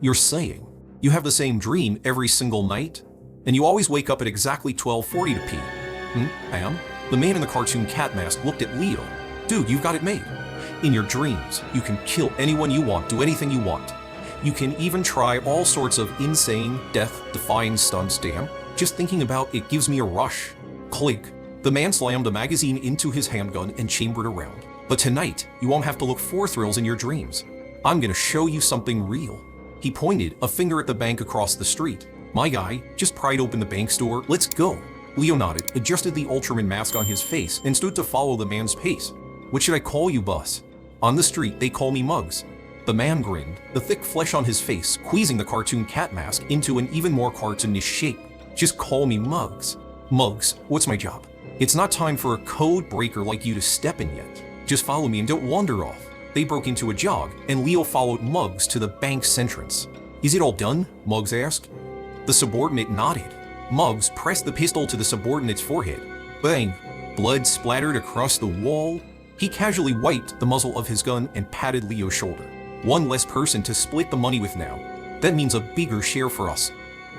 You're saying you have the same dream every single night? And you always wake up at exactly 12:40 to pee? Am? The man in the cartoon cat mask looked at Leo. Dude, you've got it made. In your dreams, you can kill anyone you want, do anything you want. You can even try all sorts of insane, death-defying stunts, damn. Just thinking about it gives me a rush. Clink. The man slammed a magazine into his handgun and chambered around. But tonight, you won't have to look for thrills in your dreams. I'm gonna show you something real. He pointed a finger at the bank across the street. My guy, just pried open the bank's door. Let's go. Leo nodded, adjusted the Ultraman mask on his face, and stood to follow the man's pace. What should I call you, boss? On the street, they call me Muggs. The man grinned, the thick flesh on his face squeezing the cartoon cat mask into an even more cartoonish shape. Just call me Muggs. Muggs, what's my job? It's not time for a code breaker like you to step in yet. Just follow me and don't wander off. They broke into a jog, and Leo followed Muggs to the bank's entrance. Is it all done? Muggs asked. The subordinate nodded. Muggs pressed the pistol to the subordinate's forehead. Bang! Blood splattered across the wall. He casually wiped the muzzle of his gun and patted Leo's shoulder. One less person to split the money with now. That means a bigger share for us.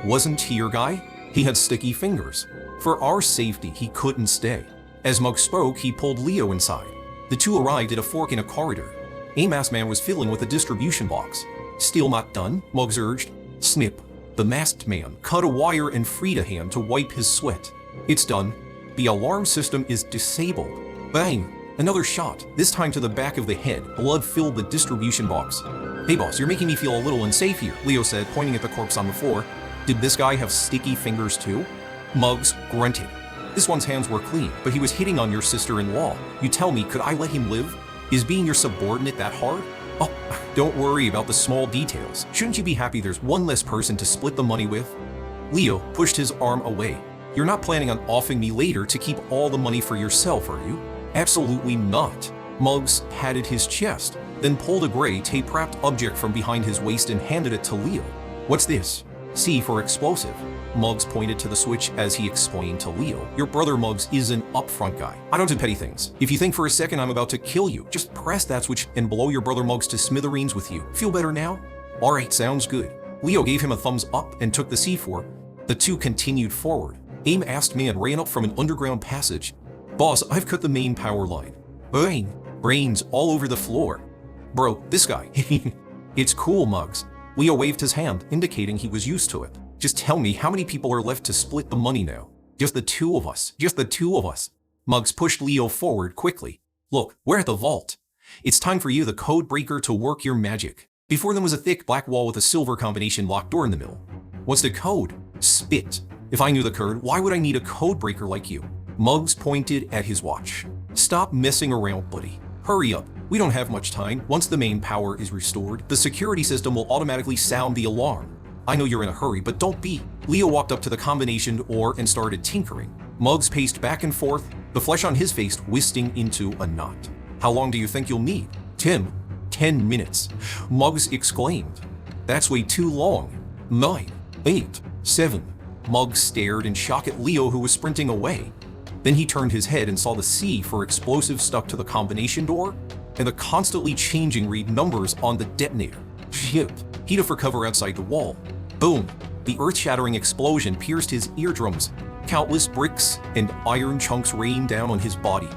Wasn't he your guy? He had sticky fingers. For our safety, he couldn't stay. As Muggs spoke, he pulled Leo inside. The two arrived at a fork in a corridor. A masked man was fiddling with a distribution box. Still not done? Muggs urged. Snip. The masked man cut a wire and freed a hand to wipe his sweat. It's done. The alarm system is disabled. Bang! Another shot, this time to the back of the head. Blood filled the distribution box. Hey boss, you're making me feel a little unsafe here, Leo said, pointing at the corpse on the floor. Did this guy have sticky fingers too? Muggs grunted. This one's hands were clean, but he was hitting on your sister-in-law. You tell me, could I let him live? Is being your subordinate that hard? Oh, don't worry about the small details. Shouldn't you be happy there's one less person to split the money with? Leo pushed his arm away. You're not planning on offing me later to keep all the money for yourself, are you? Absolutely not. Muggs patted his chest, then pulled a gray tape-wrapped object from behind his waist and handed it to Leo. What's this? C for explosive. Muggs pointed to the switch as he explained to Leo. Your brother Muggs is an upfront guy. I don't do petty things. If you think for a second I'm about to kill you, just press that switch and blow your brother Muggs to smithereens with you. Feel better now? Alright, sounds good. Leo gave him a thumbs up and took the C4. The two continued forward. A masked man ran up from an underground passage. Boss, I've cut the main power line. Bang! Brains all over the floor. Bro, this guy. It's cool, Muggs. Leo waved his hand, indicating he was used to it. Just tell me how many people are left to split the money now. Just the two of us. Just the two of us. Muggs pushed Leo forward quickly. Look, we're at the vault. It's time for you, the code breaker, to work your magic. Before them was a thick black wall with a silver combination locked door in the middle. What's the code? Spit. If I knew the code, why would I need a code breaker like you? Muggs pointed at his watch. Stop messing around, buddy. Hurry up. We don't have much time. Once the main power is restored, the security system will automatically sound the alarm. I know you're in a hurry, but don't be. Leo walked up to the combination door and started tinkering. Muggs paced back and forth, the flesh on his face twisting into a knot. How long do you think you'll need? 10 minutes. Muggs exclaimed. That's way too long. 9, 8, 7. Muggs stared in shock at Leo, who was sprinting away. Then he turned his head and saw the C for explosive stuck to the combination door and the constantly changing read numbers on the detonator. Shit. He dove for cover outside the wall. Boom. The earth-shattering explosion pierced his eardrums. Countless bricks and iron chunks rained down on his body.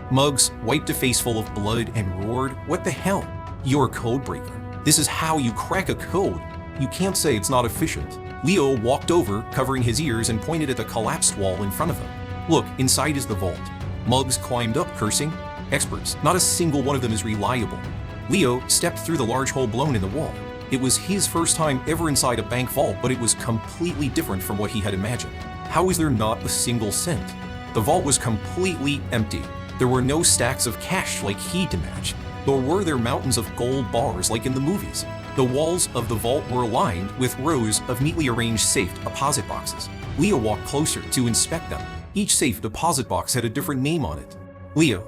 Muggs wiped a face full of blood and roared, "What the hell? You're a code breaker. This is how you crack a code. You can't say it's not efficient." Leo walked over, covering his ears, and pointed at the collapsed wall in front of him. Look, inside is the vault. Muggs climbed up, cursing. Experts, not a single one of them is reliable. Leo stepped through the large hole blown in the wall. It was his first time ever inside a bank vault, but it was completely different from what he had imagined. How is there not a single cent? The vault was completely empty. There were no stacks of cash like he'd imagined, nor were there mountains of gold bars like in the movies. The walls of the vault were lined with rows of neatly arranged safe deposit boxes. Leo walked closer to inspect them. Each safe deposit box had a different name on it. Leo.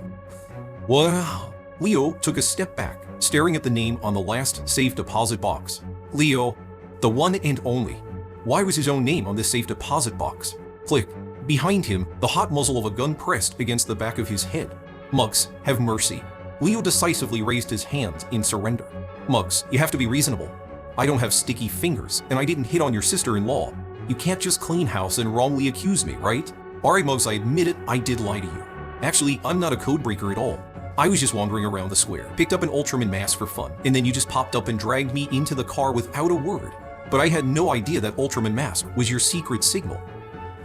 Wow. Leo took a step back, staring at the name on the last safe deposit box. Leo, the one and only. Why was his own name on this safe deposit box? Click. Behind him, the hot muzzle of a gun pressed against the back of his head. Muggs, have mercy. Leo decisively raised his hands in surrender. Muggs, you have to be reasonable. I don't have sticky fingers, and I didn't hit on your sister-in-law. You can't just clean house and wrongly accuse me, right? Alright, Muggs, I admit it, I did lie to you. Actually, I'm not a codebreaker at all. I was just wandering around the square, picked up an Ultraman mask for fun, and then you just popped up and dragged me into the car without a word. But I had no idea that Ultraman mask was your secret signal.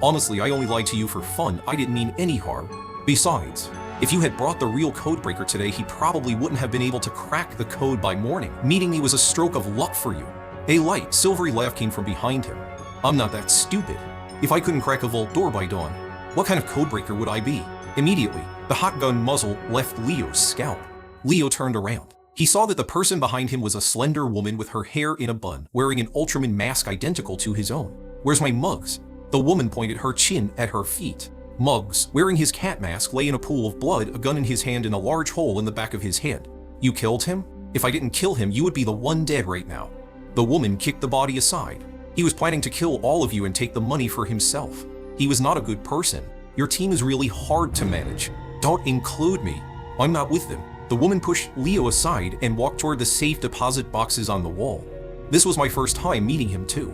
Honestly, I only lied to you for fun, I didn't mean any harm. Besides, if you had brought the real codebreaker today, he probably wouldn't have been able to crack the code by morning. Meeting me was a stroke of luck for you. A light, silvery laugh came from behind him. I'm not that stupid. If I couldn't crack a vault door by dawn, what kind of codebreaker would I be? Immediately, the hot gun muzzle left Leo's scalp. Leo turned around. He saw that the person behind him was a slender woman with her hair in a bun, wearing an Ultraman mask identical to his own. Where's my Muggs? The woman pointed her chin at her feet. Muggs, wearing his cat mask, lay in a pool of blood, a gun in his hand and a large hole in the back of his head. You killed him? If I didn't kill him, you would be the one dead right now. The woman kicked the body aside. He was planning to kill all of you and take the money for himself. He was not a good person. Your team is really hard to manage. Don't include me. I'm not with them. The woman pushed Leo aside and walked toward the safe deposit boxes on the wall. This was my first time meeting him too.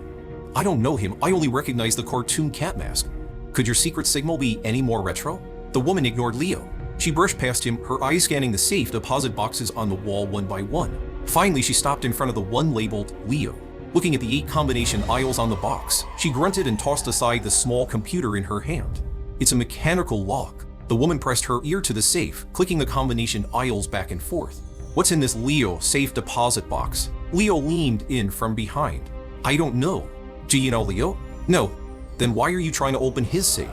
I don't know him, I only recognize the cartoon cat mask. Could your secret signal be any more retro? The woman ignored Leo. She brushed past him, her eyes scanning the safe deposit boxes on the wall one by one. Finally, she stopped in front of the one labeled Leo. Looking at the 8 combination aisles on the box, she grunted and tossed aside the small computer in her hand. It's a mechanical lock. The woman pressed her ear to the safe, clicking the combination aisles back and forth. What's in this Leo safe deposit box? Leo leaned in from behind. I don't know. Do you know Leo? No. Then why are you trying to open his safe?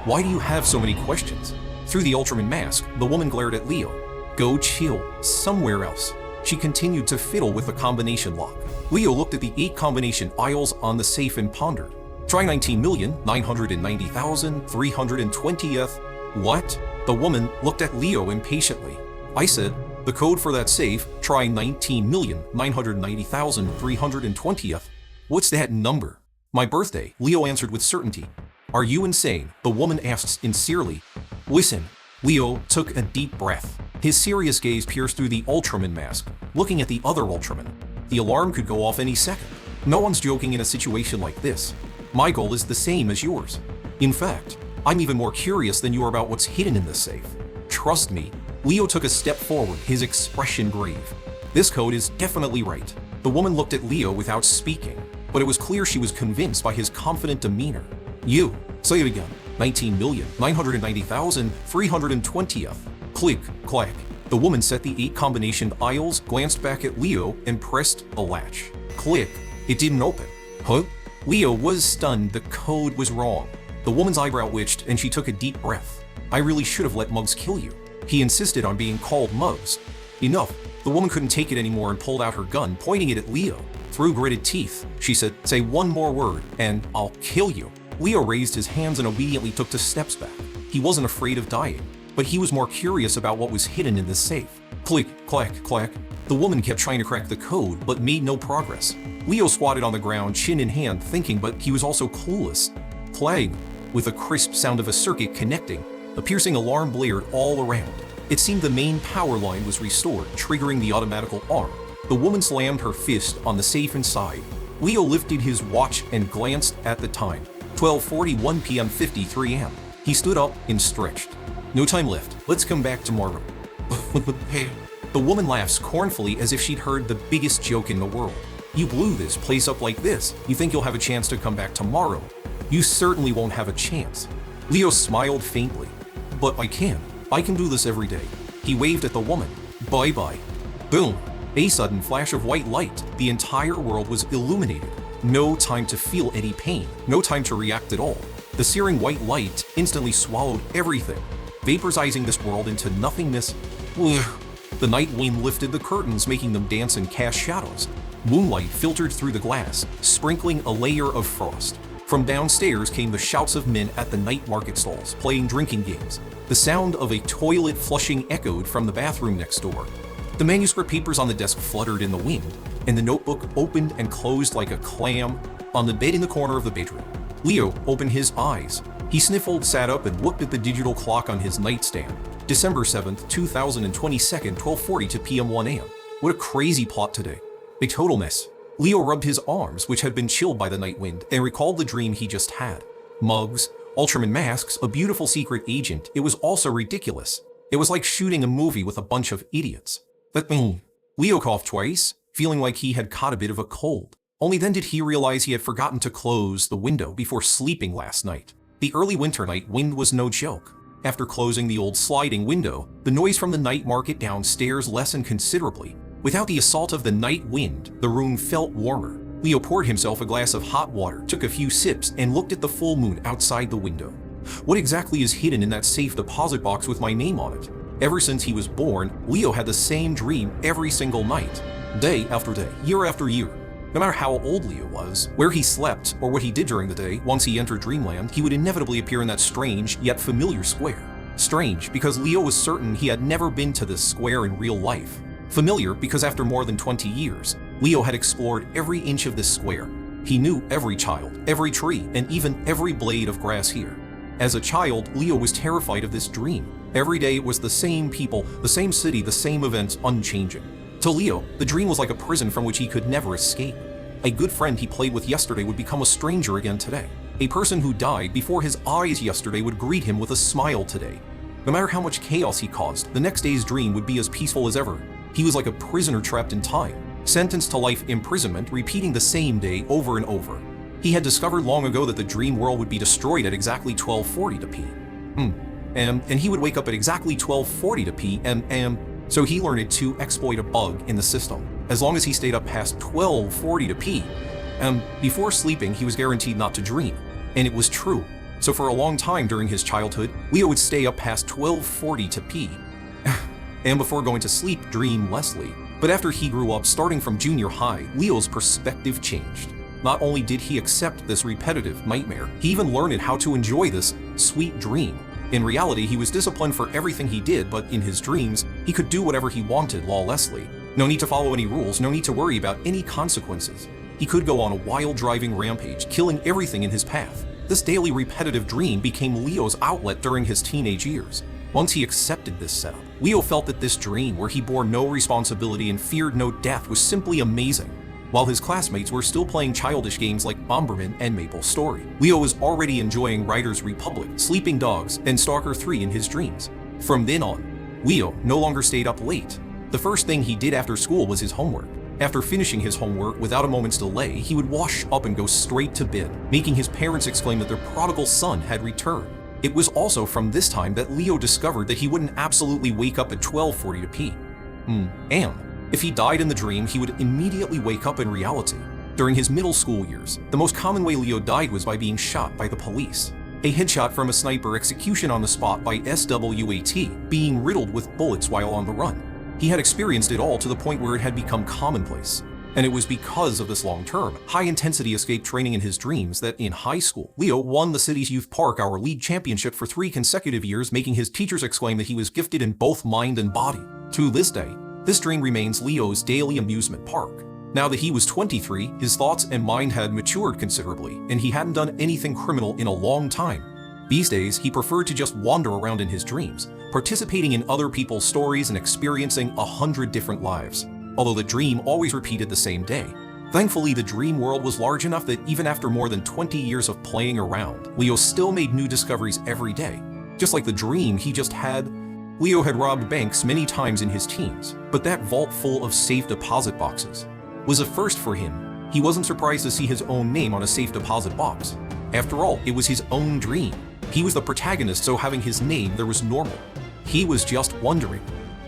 Why do you have so many questions? Through the Ultraman mask, the woman glared at Leo. Go chill, somewhere else. She continued to fiddle with the combination lock. Leo looked at the 8 combination aisles on the safe and pondered. Try 19,990,320th. What? The woman looked at Leo impatiently. I said, the code for that safe, try 19,990,320th. What's that number? My birthday, Leo answered with certainty. Are you insane? The woman asked sincerely. Listen. Leo took a deep breath. His serious gaze pierced through the Ultraman mask, looking at the other Ultraman. The alarm could go off any second. No one's joking in a situation like this. My goal is the same as yours. In fact, I'm even more curious than you are about what's hidden in this safe. Trust me. Leo took a step forward, his expression grave. This code is definitely right. The woman looked at Leo without speaking, but it was clear she was convinced by his confident demeanor. You, say it again. 19,990,320th. Click, clack. The woman set the 8 combination aisles, glanced back at Leo, and pressed a latch. Click. It didn't open. Huh? Leo was stunned. The code was wrong. The woman's eyebrow twitched, and she took a deep breath. I really should have let Muggs kill you. He insisted on being called Muggs. Enough. The woman couldn't take it anymore and pulled out her gun, pointing it at Leo. Through gritted teeth, she said, say one more word, and I'll kill you. Leo raised his hands and obediently took 2 steps back. He wasn't afraid of dying, but he was more curious about what was hidden in this safe. Click, clack, clack. The woman kept trying to crack the code, but made no progress. Leo squatted on the ground, chin in hand, thinking, but he was also clueless. Clang, with a crisp sound of a circuit connecting, a piercing alarm blared all around. It seemed the main power line was restored, triggering the automatical arm. The woman slammed her fist on the safe inside. Leo lifted his watch and glanced at the time. 12:41 p.m. 53 a.m. He stood up and stretched. No time left. Let's come back tomorrow. The woman laughed scornfully as if she'd heard the biggest joke in the world. You blew this place up like this. You think you'll have a chance to come back tomorrow? You certainly won't have a chance. Leo smiled faintly. But I can. I can do this every day. He waved at the woman. Bye-bye. Boom. A sudden flash of white light. The entire world was illuminated. No time to feel any pain. No time to react at all. The searing white light instantly swallowed everything, vaporizing this world into nothingness. The night wind lifted the curtains, making them dance and cast shadows. Moonlight filtered through the glass, sprinkling a layer of frost. From downstairs came the shouts of men at the night market stalls, playing drinking games. The sound of a toilet flushing echoed from the bathroom next door. The manuscript papers on the desk fluttered in the wind, and the notebook opened and closed like a clam on the bed in the corner of the bedroom. Leo opened his eyes. He sniffled, sat up, and looked at the digital clock on his nightstand. December 7th, 2022, 12:42 p.m. 1 a.m. What a crazy plot today. A total mess. Leo rubbed his arms, which had been chilled by the night wind, and recalled the dream he just had. Mugs, Ultraman masks, a beautiful secret agent. It was also ridiculous. It was like shooting a movie with a bunch of idiots. Leo coughed twice, feeling like he had caught a bit of a cold. Only then did he realize he had forgotten to close the window before sleeping last night. The early winter night wind was no joke. After closing the old sliding window, the noise from the night market downstairs lessened considerably. Without the assault of the night wind, the room felt warmer. Leo poured himself a glass of hot water, took a few sips, and looked at the full moon outside the window. What exactly is hidden in that safe deposit box with my name on it? Ever since he was born, Leo had the same dream every single night, day after day, year after year. No matter how old Leo was, where he slept, or what he did during the day, once he entered dreamland, he would inevitably appear in that strange yet familiar square. Strange because Leo was certain he had never been to this square in real life. Familiar because after more than 20 years, Leo had explored every inch of this square. He knew every child, every tree, and even every blade of grass here. As a child, Leo was terrified of this dream. Every day it was the same people, the same city, the same events, unchanging. To Leo, the dream was like a prison from which he could never escape. A good friend he played with yesterday would become a stranger again today. A person who died before his eyes yesterday would greet him with a smile today. No matter how much chaos he caused, the next day's dream would be as peaceful as ever. He was like a prisoner trapped in time, sentenced to life imprisonment, repeating the same day over and over. He had discovered long ago that the dream world would be destroyed at exactly 12:40 p.m. And he would wake up at exactly 12:40 p.m. So he learned to exploit a bug in the system. As long as he stayed up past 12:40 p.m. Before sleeping, he was guaranteed not to dream. And it was true. So for a long time during his childhood, Leo would stay up past 12:40 p.m. and before going to sleep, dream Leslie. But after he grew up, starting from junior high, Leo's perspective changed. Not only did he accept this repetitive nightmare, he even learned how to enjoy this sweet dream. In reality, he was disciplined for everything he did, but in his dreams, he could do whatever he wanted lawlessly. No need to follow any rules, no need to worry about any consequences. He could go on a wild driving rampage, killing everything in his path. This daily repetitive dream became Leo's outlet during his teenage years. Once he accepted this setup, Leo felt that this dream, where he bore no responsibility and feared no death, was simply amazing. While his classmates were still playing childish games like Bomberman and Maple Story, Leo was already enjoying Riders Republic, Sleeping Dogs, and Stalker 3 in his dreams. From then on, Leo no longer stayed up late. The first thing he did after school was his homework. After finishing his homework without a moment's delay, he would wash up and go straight to bed, making his parents exclaim that their prodigal son had returned. It was also from this time that Leo discovered that he wouldn't absolutely wake up at 12:40 p.m. If he died in the dream, he would immediately wake up in reality. During his middle school years, the most common way Leo died was by being shot by the police. A headshot from a sniper, execution on the spot by SWAT, being riddled with bullets while on the run. He had experienced it all to the point where it had become commonplace. And it was because of this long-term, high-intensity escape training in his dreams that in high school, Leo won the city's youth park hour league championship for 3 consecutive years, making his teachers exclaim that he was gifted in both mind and body. To this day, this dream remains Leo's daily amusement park. Now that he was 23, his thoughts and mind had matured considerably, and he hadn't done anything criminal in a long time. These days, he preferred to just wander around in his dreams, participating in other people's stories and experiencing 100 different lives. Although the dream always repeated the same day. Thankfully, the dream world was large enough that even after more than 20 years of playing around, Leo still made new discoveries every day. Just like the dream he just had, Leo had robbed banks many times in his teens, but that vault full of safe deposit boxes was a first for him. He wasn't surprised to see his own name on a safe deposit box. After all, it was his own dream. He was the protagonist, so having his name there was normal. He was just wondering,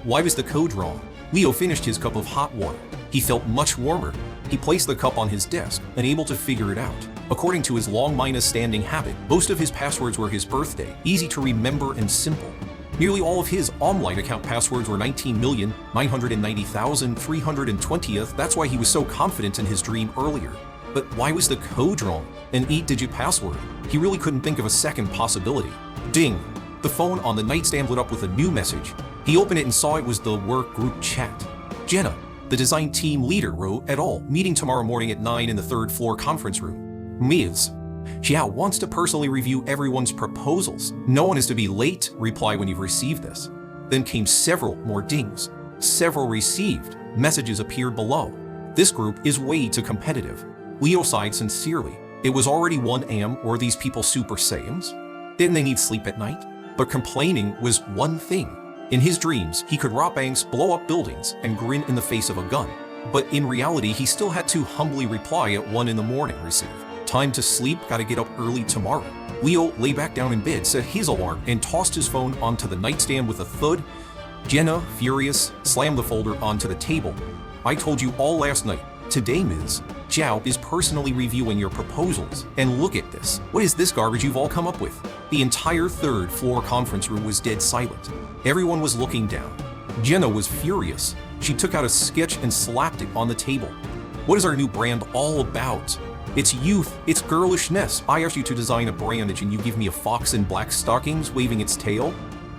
why was the code wrong? Leo finished his cup of hot water. He felt much warmer. He placed the cup on his desk, unable to figure it out. According to his long-standing habit, most of his passwords were his birthday, easy to remember and simple. Nearly all of his online account passwords were 19,990,320th. That's why he was so confident in his dream earlier. But why was the code wrong? An 8-digit password. He really couldn't think of a second possibility. Ding! The phone on the nightstand lit up with a new message. He opened it and saw it was the work group chat. Jenna, the design team leader, wrote, "Et al. Meeting tomorrow morning at 9 in the 3rd floor conference room. Ms. Xiao wants to personally review everyone's proposals. No one is to be late. Reply when you've received this." Then came several more dings. Several received. Messages appeared below. This group is way too competitive. Leo sighed sincerely. It was already 1 a.m. Were these people Super Saiyans? Didn't they need sleep at night? But complaining was one thing. In his dreams, he could rob banks, blow up buildings, and grin in the face of a gun. But in reality, he still had to humbly reply at 1 in the morning, receive. Time to sleep, gotta get up early tomorrow. Leo lay back down in bed, set his alarm, and tossed his phone onto the nightstand with a thud. Jenna, furious, slammed the folder onto the table. I told you all last night. Today, Ms. Zhao is personally reviewing your proposals. And look at this. What is this garbage you've all come up with? The entire third floor conference room was dead silent. Everyone was looking down. Jenna was furious. She took out a sketch and slapped it on the table. What is our new brand all about? It's youth, it's girlishness. I asked you to design a brandage and you give me a fox in black stockings waving its tail?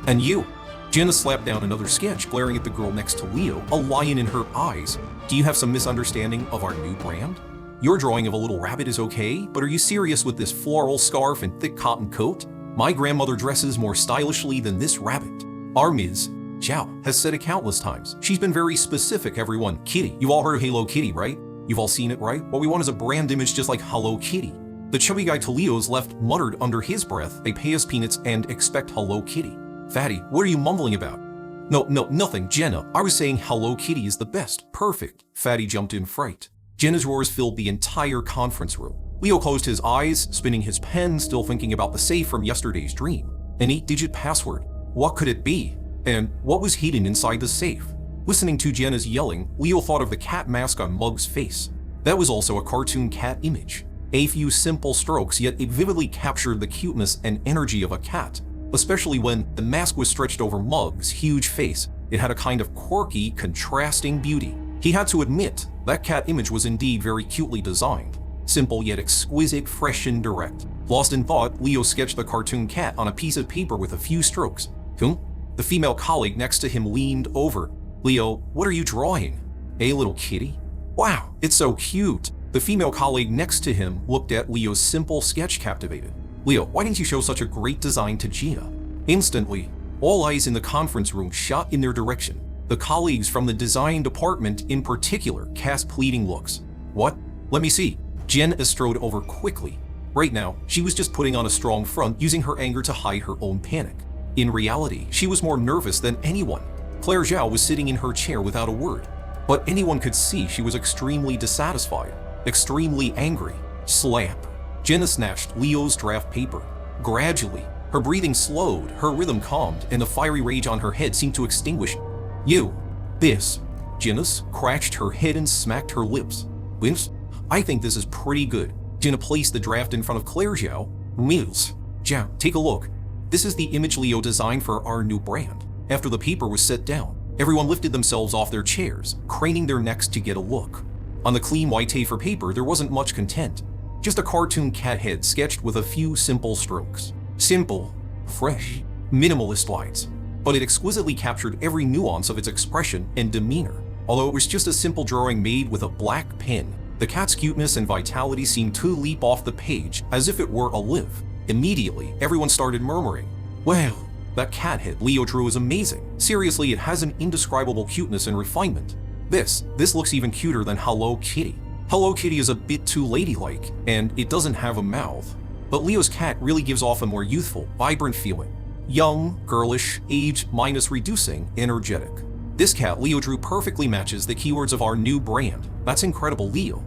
And you? Jenna slapped down another sketch, glaring at the girl next to Leo, a lion in her eyes. Do you have some misunderstanding of our new brand? Your drawing of a little rabbit is okay, but are you serious with this floral scarf and thick cotton coat? My grandmother dresses more stylishly than this rabbit. Our Ms. Zhao has said it countless times. She's been very specific, everyone. Kitty. You've all heard of Hello Kitty, right? You've all seen it, right? What we want is a brand image just like Hello Kitty. The chubby guy to Leo's left muttered under his breath, they pay us peanuts and expect Hello Kitty. Fatty, what are you mumbling about? No, nothing, Jenna. I was saying Hello Kitty is the best. Perfect. Fatty jumped in fright. Jenna's roars filled the entire conference room. Leo closed his eyes, spinning his pen, still thinking about the safe from yesterday's dream. An 8-digit password. What could it be? And what was hidden inside the safe? Listening to Jenna's yelling, Leo thought of the cat mask on Mug's face. That was also a cartoon cat image. A few simple strokes, yet it vividly captured the cuteness and energy of a cat. Especially when the mask was stretched over Mug's huge face. It had a kind of quirky, contrasting beauty. He had to admit, that cat image was indeed very cutely designed. Simple yet exquisite, fresh and direct. Lost in thought, Leo sketched the cartoon cat on a piece of paper with a few strokes. The female colleague next to him leaned over. Leo, what are you drawing? A little kitty? Wow, it's so cute. The female colleague next to him looked at Leo's simple sketch captivated. Leo, why didn't you show such a great design to Gia? Instantly, all eyes in the conference room shot in their direction. The colleagues from the design department in particular cast pleading looks. What? Let me see. Jen strode over quickly. Right now, she was just putting on a strong front, using her anger to hide her own panic. In reality, she was more nervous than anyone. Claire Zhao was sitting in her chair without a word. But anyone could see she was extremely dissatisfied, extremely angry. Slap. Jenna snatched Leo's draft paper. Gradually, her breathing slowed, her rhythm calmed, and the fiery rage on her head seemed to extinguish. You. This. Jenna scratched her head and smacked her lips. Vince, I think this is pretty good. Jenna placed the draft in front of Claire Zhao. Mills. Zhao, take a look. This is the image Leo designed for our new brand. After the paper was set down, everyone lifted themselves off their chairs, craning their necks to get a look. On the clean white A4 paper, there wasn't much content. Just a cartoon cat head sketched with a few simple strokes. Simple, fresh, minimalist lines. But it exquisitely captured every nuance of its expression and demeanor. Although it was just a simple drawing made with a black pen, the cat's cuteness and vitality seemed to leap off the page as if it were alive. Immediately, everyone started murmuring, "Wow, that cat head Leo drew is amazing. Seriously, it has an indescribable cuteness and refinement. This looks even cuter than Hello Kitty. Hello Kitty is a bit too ladylike, and it doesn't have a mouth. But Leo's cat really gives off a more youthful, vibrant feeling. Young, girlish, age minus reducing, energetic. This cat Leo drew perfectly matches the keywords of our new brand. That's incredible, Leo.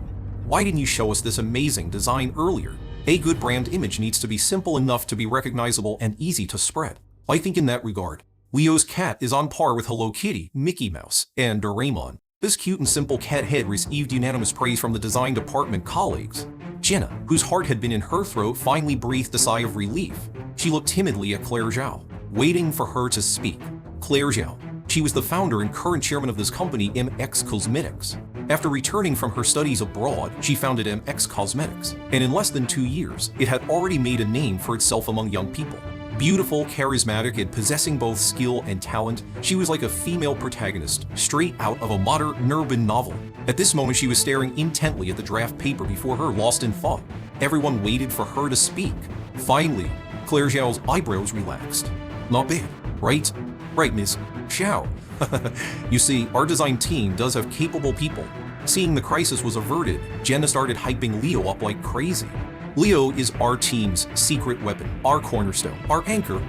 Why didn't you show us this amazing design earlier? A good brand image needs to be simple enough to be recognizable and easy to spread. I think in that regard, Leo's cat is on par with Hello Kitty, Mickey Mouse, and Doraemon. This cute and simple cat head received unanimous praise from the design department colleagues. Jenna, whose heart had been in her throat, finally breathed a sigh of relief. She looked timidly at Claire Zhao, waiting for her to speak. Claire Zhao. She was the founder and current chairman of this company, MX Cosmetics. After returning from her studies abroad, she founded MX Cosmetics, and in less than 2 years, it had already made a name for itself among young people. Beautiful, charismatic, and possessing both skill and talent, she was like a female protagonist, straight out of a modern urban novel. At this moment, she was staring intently at the draft paper before her, lost in thought. Everyone waited for her to speak. Finally, Claire Zhao's eyebrows relaxed. Not bad, right? Right, Miss Xiao. You see, our design team does have capable people. Seeing the crisis was averted, Jenna started hyping Leo up like crazy. Leo is our team's secret weapon, our cornerstone, our anchor.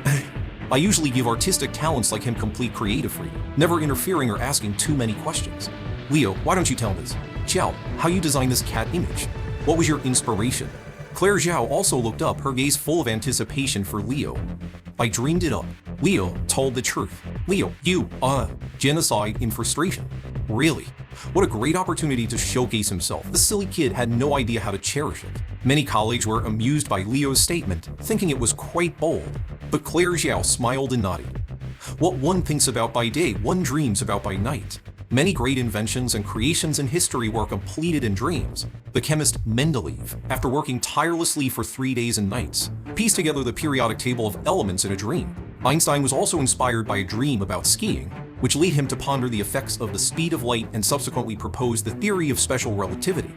I usually give artistic talents like him complete creative freedom, never interfering or asking too many questions. Leo, why don't you tell us? Xiao, how you designed this cat image? What was your inspiration? Claire Zhao also looked up, her gaze full of anticipation for Leo. I dreamed it up. Leo told the truth. Leo, genocide in frustration. Really? What a great opportunity to showcase himself. The silly kid had no idea how to cherish it. Many colleagues were amused by Leo's statement, thinking it was quite bold. But Claire Zhao smiled and nodded. What one thinks about by day, one dreams about by night. Many great inventions and creations in history were completed in dreams. The chemist Mendeleev, after working tirelessly for 3 days and nights, pieced together the periodic table of elements in a dream. Einstein was also inspired by a dream about skiing, which led him to ponder the effects of the speed of light and subsequently proposed the theory of special relativity.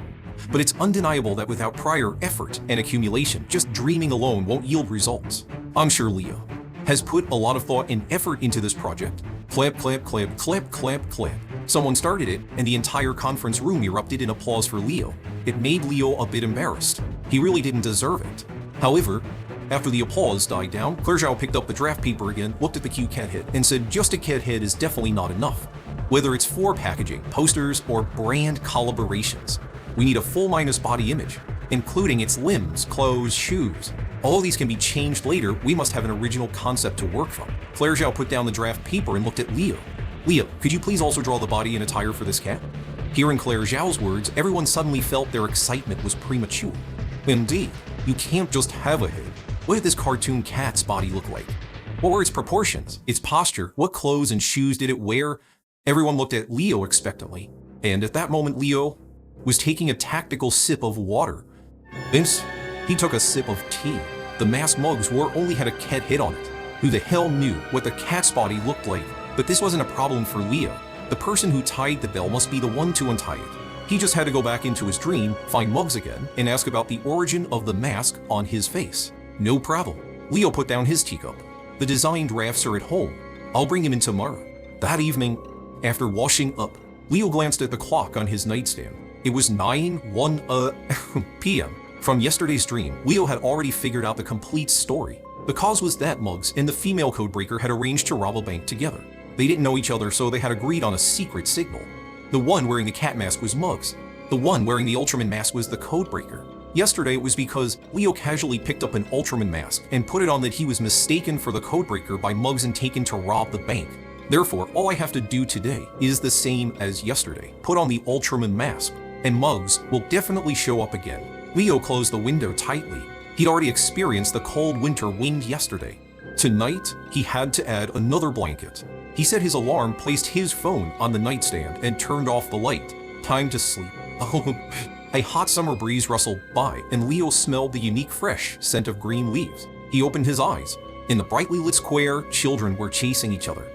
But it's undeniable that without prior effort and accumulation, just dreaming alone won't yield results. I'm sure Leo has put a lot of thought and effort into this project. Clap, clap, clap, clap, clap, clap. Someone started it, and the entire conference room erupted in applause for Leo. It made Leo a bit embarrassed. He really didn't deserve it. However, after the applause died down, Claire Zhao picked up the draft paper again, looked at the cute cat head, and said just a cat head is definitely not enough. Whether it's for packaging, posters, or brand collaborations, we need a full minus body image, including its limbs, clothes, shoes. All of these can be changed later. We must have an original concept to work from. Claire Zhao put down the draft paper and looked at Leo. Leo, could you please also draw the body and attire for this cat? Hearing Claire Zhao's words, everyone suddenly felt their excitement was premature. Indeed, you can't just have a head. What did this cartoon cat's body look like? What were its proportions, its posture, what clothes and shoes did it wear? Everyone looked at Leo expectantly, and at that moment Leo was taking a tactical sip of water. Then he took a sip of tea. The masked mug's wore only had a cat head on it. Who the hell knew what the cat's body looked like? But this wasn't a problem for Leo. The person who tied the bell must be the one to untie it. He just had to go back into his dream, find Muggs again, and ask about the origin of the mask on his face. No problem. Leo put down his teacup. The design drafts are at home. I'll bring him in tomorrow. That evening, after washing up, Leo glanced at the clock on his nightstand. It was 9:01 p.m. From yesterday's dream, Leo had already figured out the complete story. The cause was that Muggs and the female codebreaker had arranged to rob a bank together. They didn't know each other, so they had agreed on a secret signal. The one wearing the cat mask was Muggs. The one wearing the Ultraman mask was the codebreaker. Yesterday it was because Leo casually picked up an Ultraman mask and put it on that he was mistaken for the codebreaker by Muggs and taken to rob the bank. Therefore, all I have to do today is the same as yesterday. Put on the Ultraman mask, and Muggs will definitely show up again. Leo closed the window tightly. He'd already experienced the cold winter wind yesterday. Tonight, he had to add another blanket. He set his alarm, placed his phone on the nightstand, and turned off the light. Time to sleep. Oh, a hot summer breeze rustled by, and Leo smelled the unique fresh scent of green leaves. He opened his eyes. In the brightly lit square, children were chasing each other.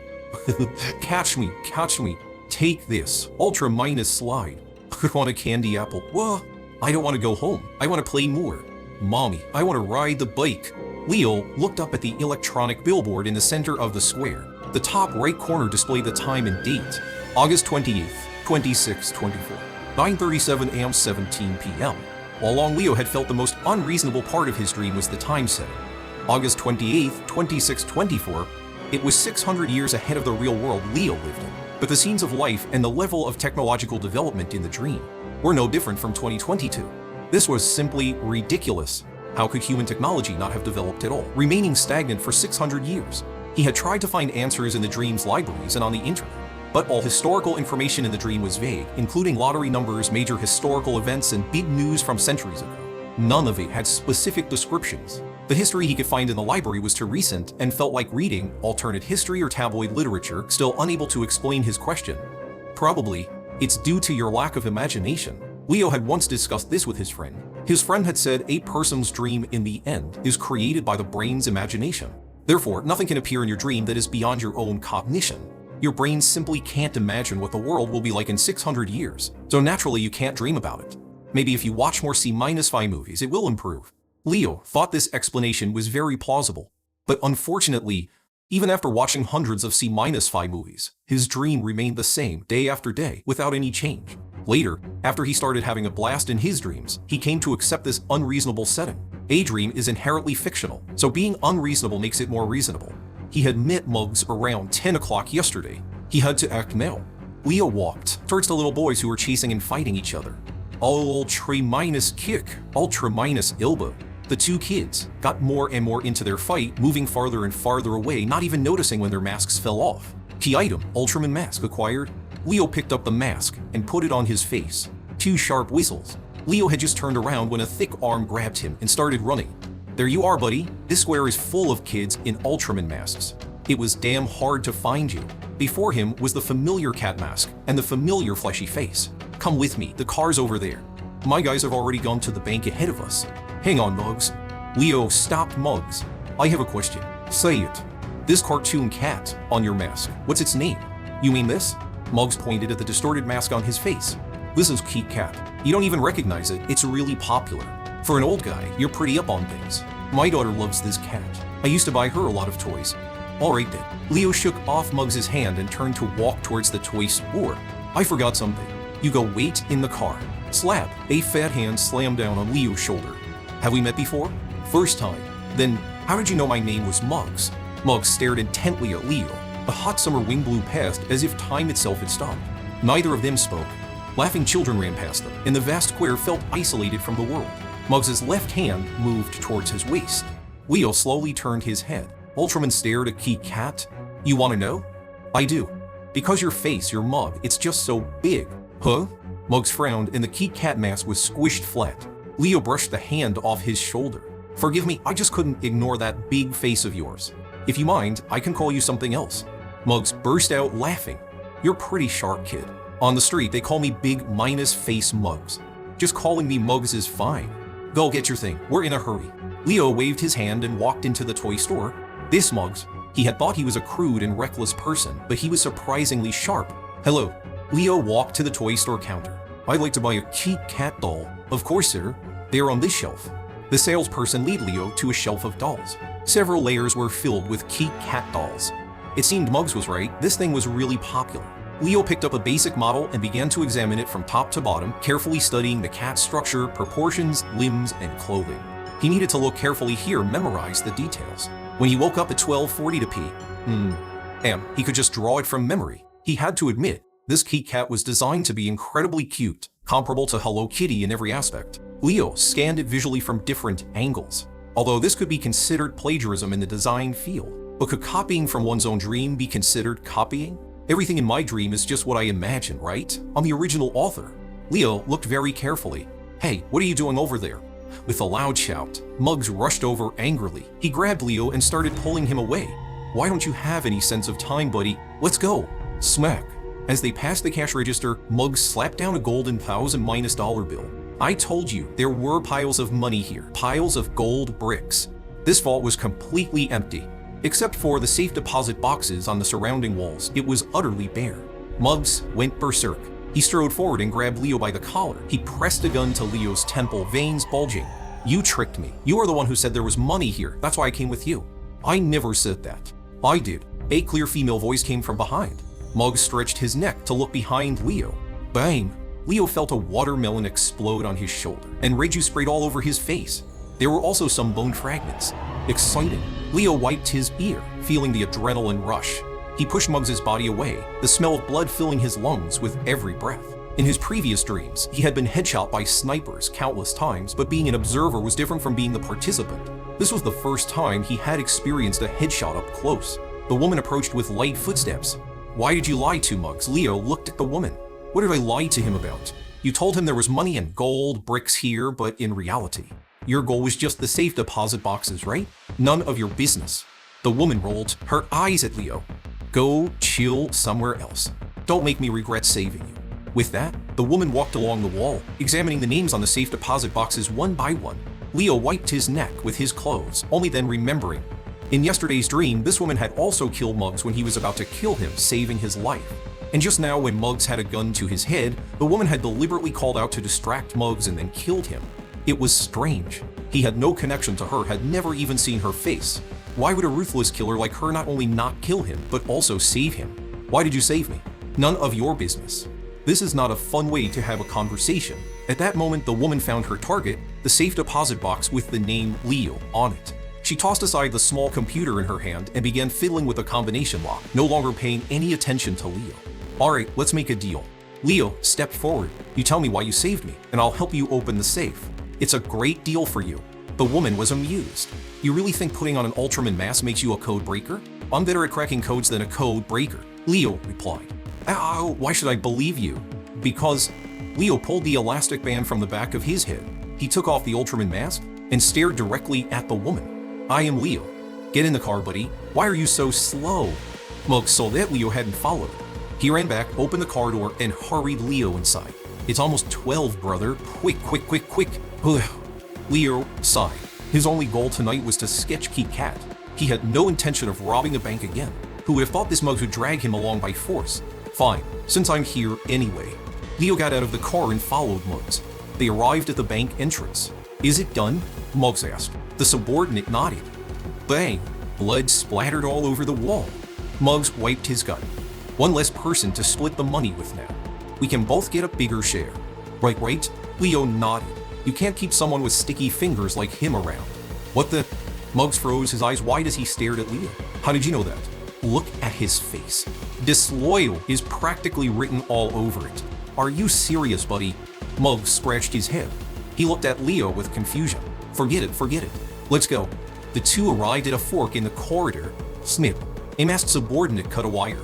Catch me, take this. Ultra minus slide. I want a candy apple. Whoa, I don't want to go home. I want to play more. Mommy, I want to ride the bike. Leo looked up at the electronic billboard in the center of the square. The top right corner displayed the time and date. August 28th, 2624. 9:37 a.m. 17 p.m. All along, Leo had felt the most unreasonable part of his dream was the time setting. August 28th, 2624. It was 600 years ahead of the real world Leo lived in. But the scenes of life and the level of technological development in the dream were no different from 2022. This was simply ridiculous. How could human technology not have developed at all, remaining stagnant for 600 years? He had tried to find answers in the dream's libraries and on the internet, but all historical information in the dream was vague, including lottery numbers, major historical events, and big news from centuries ago. None of it had specific descriptions. The history he could find in the library was too recent and felt like reading alternate history or tabloid literature, still unable to explain his question. Probably, it's due to your lack of imagination. Leo had once discussed this with his friend. His friend had said a person's dream in the end is created by the brain's imagination. Therefore, nothing can appear in your dream that is beyond your own cognition. Your brain simply can't imagine what the world will be like in 600 years, so naturally you can't dream about it. Maybe if you watch more C-5 movies, it will improve. Leo thought this explanation was very plausible, but unfortunately, Even after watching hundreds of C-5 movies, his dream remained the same day after day without any change. Later, after he started having a blast in his dreams, he came to accept this unreasonable setting. A dream is inherently fictional, so being unreasonable makes it more reasonable. He had met Muggs around 10 o'clock yesterday. He had to act now. Leo walked towards the little boys who were chasing and fighting each other. Ultra minus kick, ultra minus elbow. The two kids got more and more into their fight, moving farther and farther away, not even noticing when their masks fell off. Key item, Ultraman mask acquired. Leo picked up the mask and put it on his face. Two sharp whistles. Leo had just turned around when a thick arm grabbed him and started running. There you are, buddy. This square is full of kids in Ultraman masks. It was damn hard to find you. Before him was the familiar cat mask and the familiar fleshy face. Come with me, the car's over there. My guys have already gone to the bank ahead of us. Hang on, Muggs. Leo stopped Muggs. I have a question. Say it. This cartoon cat on your mask, what's its name? You mean this? Muggs pointed at the distorted mask on his face. This is Kit Kat. You don't even recognize it. It's really popular. For an old guy, you're pretty up on things. My daughter loves this cat. I used to buy her a lot of toys. All right then. Leo shook off Muggs' hand and turned to walk towards the toy store. I forgot something. You go wait in the car. Slap. A fat hand slammed down on Leo's shoulder. Have we met before? First time. Then, how did you know my name was Muggs? Muggs stared intently at Leo. A hot summer wind blew past as if time itself had stopped. Neither of them spoke. Laughing children ran past them, and the vast square felt isolated from the world. Muggs' left hand moved towards his waist. Leo slowly turned his head. Ultraman stared at Key Cat. You want to know? I do. Because your face, your mug, it's just so big. Huh? Muggs frowned, and the Key Cat mask was squished flat. Leo brushed the hand off his shoulder. Forgive me, I just couldn't ignore that big face of yours. If you mind, I can call you something else. Muggs burst out laughing. You're pretty sharp, kid. On the street, they call me Big Minus Face Muggs. Just calling me Muggs is fine. Go get your thing, we're in a hurry. Leo waved his hand and walked into the toy store. This Muggs, he had thought he was a crude and reckless person, but he was surprisingly sharp. Hello. Leo walked to the toy store counter. I'd like to buy a Kit Kat doll. Of course, sir. They are on this shelf. The salesperson led Leo to a shelf of dolls. Several layers were filled with Kit Kat dolls. It seemed Muggs was right, this thing was really popular. Leo picked up a basic model and began to examine it from top to bottom, carefully studying the cat's structure, proportions, limbs, and clothing. He needed to look carefully here, memorize the details. When he woke up at 12:40 to pee, he could just draw it from memory. He had to admit, this Kit Kat was designed to be incredibly cute, comparable to Hello Kitty in every aspect. Leo scanned it visually from different angles. Although this could be considered plagiarism in the design field, but could copying from one's own dream be considered copying? Everything in my dream is just what I imagine, right? I'm the original author. Leo looked very carefully. Hey, what are you doing over there? With a loud shout, Muggs rushed over angrily. He grabbed Leo and started pulling him away. Why don't you have any sense of time, buddy? Let's go. Smack. As they passed the cash register, Muggs slapped down a golden $1,000 bill. I told you, there were piles of money here, piles of gold bricks. This vault was completely empty. Except for the safe deposit boxes on the surrounding walls, it was utterly bare. Muggs went berserk. He strode forward and grabbed Leo by the collar. He pressed a gun to Leo's temple, veins bulging. You tricked me. You are the one who said there was money here. That's why I came with you. I never said that. I did. A clear female voice came from behind. Muggs stretched his neck to look behind Leo. Bang! Leo felt a watermelon explode on his shoulder, and red juice sprayed all over his face. There were also some bone fragments. Exciting. Leo wiped his ear, feeling the adrenaline rush. He pushed Muggs' body away, the smell of blood filling his lungs with every breath. In his previous dreams, he had been headshot by snipers countless times, but being an observer was different from being the participant. This was the first time he had experienced a headshot up close. The woman approached with light footsteps. Why did you lie to Muggs? Leo looked at the woman. What did I lie to him about? You told him there was money and gold bricks here, but in reality, your goal was just the safe deposit boxes, right? None of your business. The woman rolled her eyes at Leo. Go chill somewhere else. Don't make me regret saving you. With that, the woman walked along the wall, examining the names on the safe deposit boxes one by one. Leo wiped his neck with his clothes, only then remembering. In yesterday's dream, this woman had also killed Muggs when he was about to kill him, saving his life. And just now, when Muggs had a gun to his head, the woman had deliberately called out to distract Muggs and then killed him. It was strange. He had no connection to her, had never even seen her face. Why would a ruthless killer like her not only not kill him, but also save him? Why did you save me? None of your business. This is not a fun way to have a conversation. At that moment, the woman found her target, the safe deposit box with the name Leo on it. She tossed aside the small computer in her hand and began fiddling with a combination lock, no longer paying any attention to Leo. Alright, let's make a deal. Leo, step forward. You tell me why you saved me, and I'll help you open the safe. It's a great deal for you. The woman was amused. You really think putting on an Ultraman mask makes you a code breaker? I'm better at cracking codes than a code breaker, Leo replied. Ow, why should I believe you? Because Leo pulled the elastic band from the back of his head. He took off the Ultraman mask and stared directly at the woman. I am Leo. Get in the car, buddy. Why are you so slow? Mug saw that Leo hadn't followed. He ran back, opened the car door, and hurried Leo inside. It's almost 12, brother. Quick, quick, quick, quick. Leo sighed. His only goal tonight was to sketch Key Cat. He had no intention of robbing a bank again. Who would have thought this mug would drag him along by force? Fine, since I'm here anyway. Leo got out of the car and followed Muggs. They arrived at the bank entrance. Is it done? Muggs asked. The subordinate nodded. Bang! Blood splattered all over the wall. Muggs wiped his gun. One less person to split the money with now. We can both get a bigger share. Right? Leo nodded. You can't keep someone with sticky fingers like him around. What the? Muggs froze his eyes wide as he stared at Leo. How did you know that? Look at his face. Disloyal is practically written all over it. Are you serious, buddy? Muggs scratched his head. He looked at Leo with confusion. Forget it. Let's go. The two arrived at a fork in the corridor. Snip. A masked subordinate cut a wire.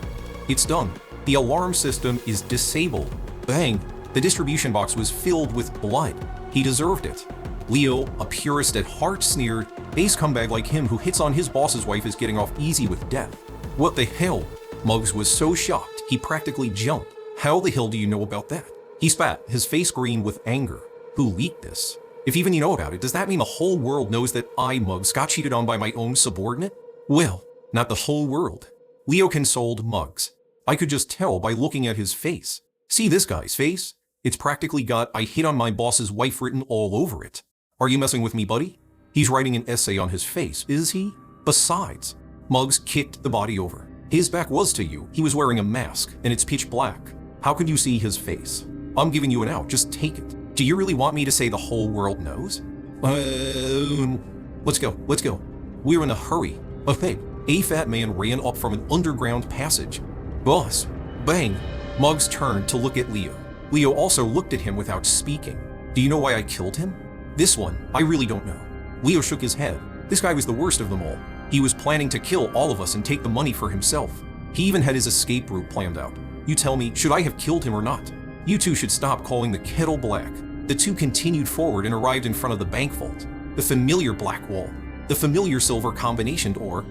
It's done. The alarm system is disabled. Bang. The distribution box was filled with blood. He deserved it. Leo, a purist at heart, sneered, a scumbag like him who hits on his boss's wife is getting off easy with death. What the hell? Muggs was so shocked, he practically jumped. How the hell do you know about that? He spat, his face green with anger. Who leaked this? If even you know about it, does that mean the whole world knows that I, Muggs, got cheated on by my own subordinate? Well, not the whole world. Leo consoled Muggs. I could just tell by looking at his face. See this guy's face? It's practically got I hit on my boss's wife written all over it. Are you messing with me, buddy? He's writing an essay on his face, is he? Besides, Muggs kicked the body over. His back was to you. He was wearing a mask, and it's pitch black. How could you see his face? I'm giving you an out. Just take it. Do you really want me to say the whole world knows? Let's go. We're in a hurry. A fat man ran up from an underground passage. Boss. Bang. Muggs turned to look at Leo. Leo also looked at him without speaking. Do you know why I killed him? This one, I really don't know. Leo shook his head. This guy was the worst of them all. He was planning to kill all of us and take the money for himself. He even had his escape route planned out. You tell me, should I have killed him or not? You two should stop calling the kettle black. The two continued forward and arrived in front of the bank vault. The familiar black wall. The familiar silver combination door.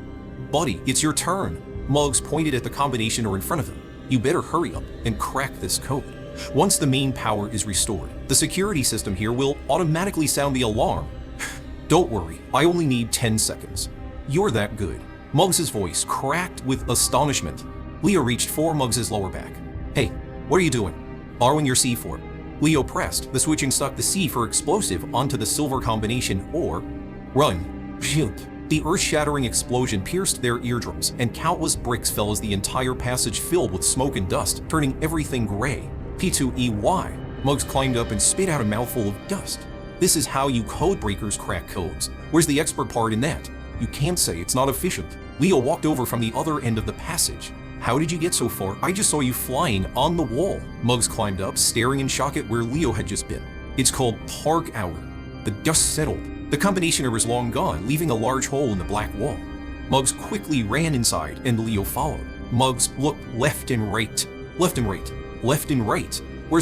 Buddy, it's your turn. Muggs pointed at the combination door in front of him. You better hurry up and crack this code. Once the main power is restored, the security system here will automatically sound the alarm. Don't worry, I only need 10 seconds. You're that good. Muggs' voice cracked with astonishment. Leo reached for Muggs' lower back. Hey, what are you doing? Borrowing your C4. Leo pressed the switch and stuck the C for explosive onto the silver combination or run. Shoot. The earth-shattering explosion pierced their eardrums, and countless bricks fell as the entire passage filled with smoke and dust, turning everything gray. P2EY. Muggs climbed up and spit out a mouthful of dust. This is how you codebreakers crack codes. Where's the expert part in that? You can't say it's not efficient. Leo walked over from the other end of the passage. How did you get so far? I just saw you flying on the wall. Muggs climbed up, staring in shock at where Leo had just been. It's called Park Hour. The dust settled. The combinationer was long gone, leaving a large hole in the black wall. Muggs quickly ran inside, and Leo followed. Muggs looked left and right. Where's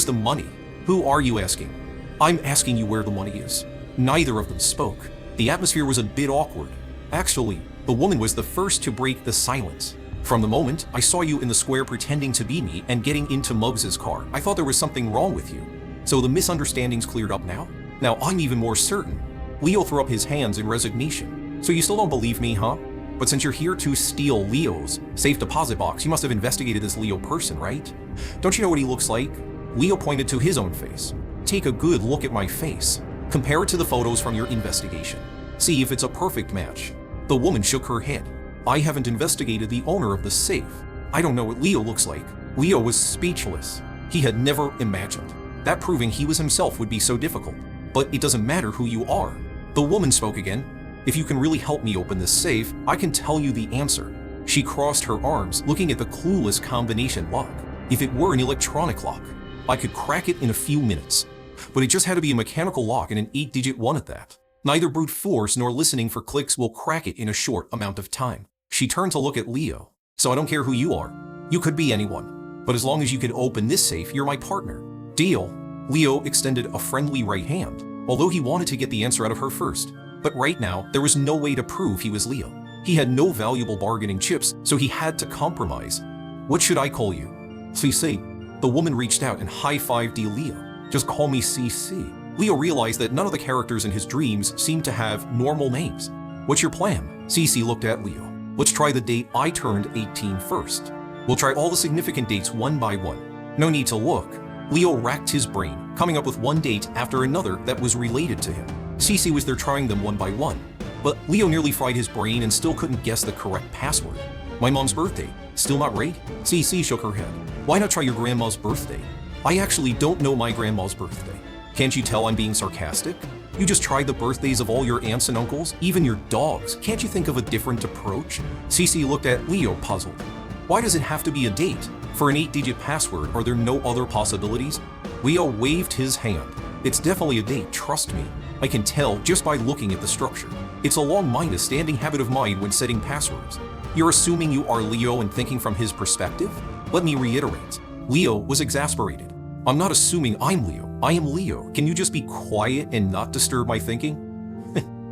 the money? Who are you asking? I'm asking you where the money is. Neither of them spoke. The atmosphere was a bit awkward. Actually, the woman was the first to break the silence. From the moment I saw you in the square pretending to be me and getting into Muggs' car, I thought there was something wrong with you. So the misunderstanding's cleared up now? Now I'm even more certain. Leo threw up his hands in resignation. So you still don't believe me, huh? But since you're here to steal Leo's safe deposit box, you must have investigated this Leo person, right? Don't you know what he looks like? Leo pointed to his own face. Take a good look at my face. Compare it to the photos from your investigation. See if it's a perfect match. The woman shook her head. I haven't investigated the owner of the safe. I don't know what Leo looks like. Leo was speechless. He had never imagined that proving he was himself would be so difficult. But it doesn't matter who you are. The woman spoke again. If you can really help me open this safe, I can tell you the answer. She crossed her arms, looking at the clueless combination lock. If it were an electronic lock, I could crack it in a few minutes. But it just had to be a mechanical lock and an 8-digit one at that. Neither brute force nor listening for clicks will crack it in a short amount of time. She turned to look at Leo. So I don't care who you are. You could be anyone. But as long as you can open this safe, you're my partner. Deal. Leo extended a friendly right hand, although he wanted to get the answer out of her first. But right now, there was no way to prove he was Leo. He had no valuable bargaining chips, so he had to compromise. What should I call you? CC. The woman reached out and high-fived Leo. Just call me CC. Leo realized that none of the characters in his dreams seemed to have normal names. What's your plan? CC looked at Leo. Let's try the date I turned 18 first. We'll try all the significant dates one by one. No need to look. Leo racked his brain, coming up with one date after another that was related to him. CC was there trying them one by one. But Leo nearly fried his brain and still couldn't guess the correct password. My mom's birthday. Still not right? CC shook her head. Why not try your grandma's birthday? I actually don't know my grandma's birthday. Can't you tell I'm being sarcastic? You just tried the birthdays of all your aunts and uncles, even your dogs. Can't you think of a different approach? CC looked at Leo puzzled. Why does it have to be a date? For an 8-digit password, are there no other possibilities? Leo waved his hand. It's definitely a date, trust me. I can tell just by looking at the structure. It's a long-minded standing habit of mine when setting passwords. You're assuming you are Leo and thinking from his perspective? Let me reiterate. Leo was exasperated. I'm not assuming I'm Leo. I am Leo. Can you just be quiet and not disturb my thinking?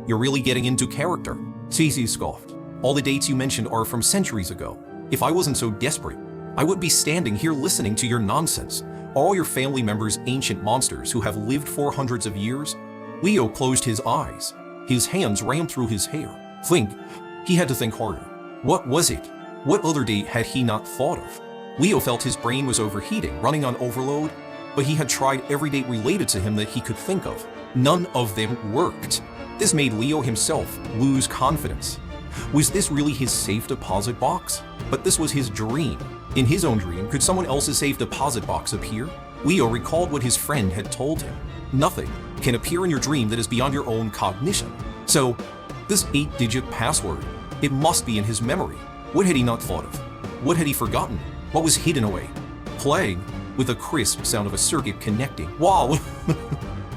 You're really getting into character. CC scoffed. All the dates you mentioned are from centuries ago. If I wasn't so desperate, I would be standing here listening to your nonsense. All your family members ancient monsters who have lived for hundreds of years? Leo closed his eyes. His hands ran through his hair. Think. He had to think harder. What was it? What other date had he not thought of? Leo felt his brain was overheating, running on overload, but he had tried every date related to him that he could think of. None of them worked. This made Leo himself lose confidence. Was this really his safe deposit box? But this was his dream. In his own dream, could someone else's safe deposit box appear? Leo recalled what his friend had told him. Nothing can appear in your dream that is beyond your own cognition. So, this 8-digit password, it must be in his memory. What had he not thought of? What had he forgotten? What was hidden away? Playing with a crisp sound of a circuit connecting. Wow!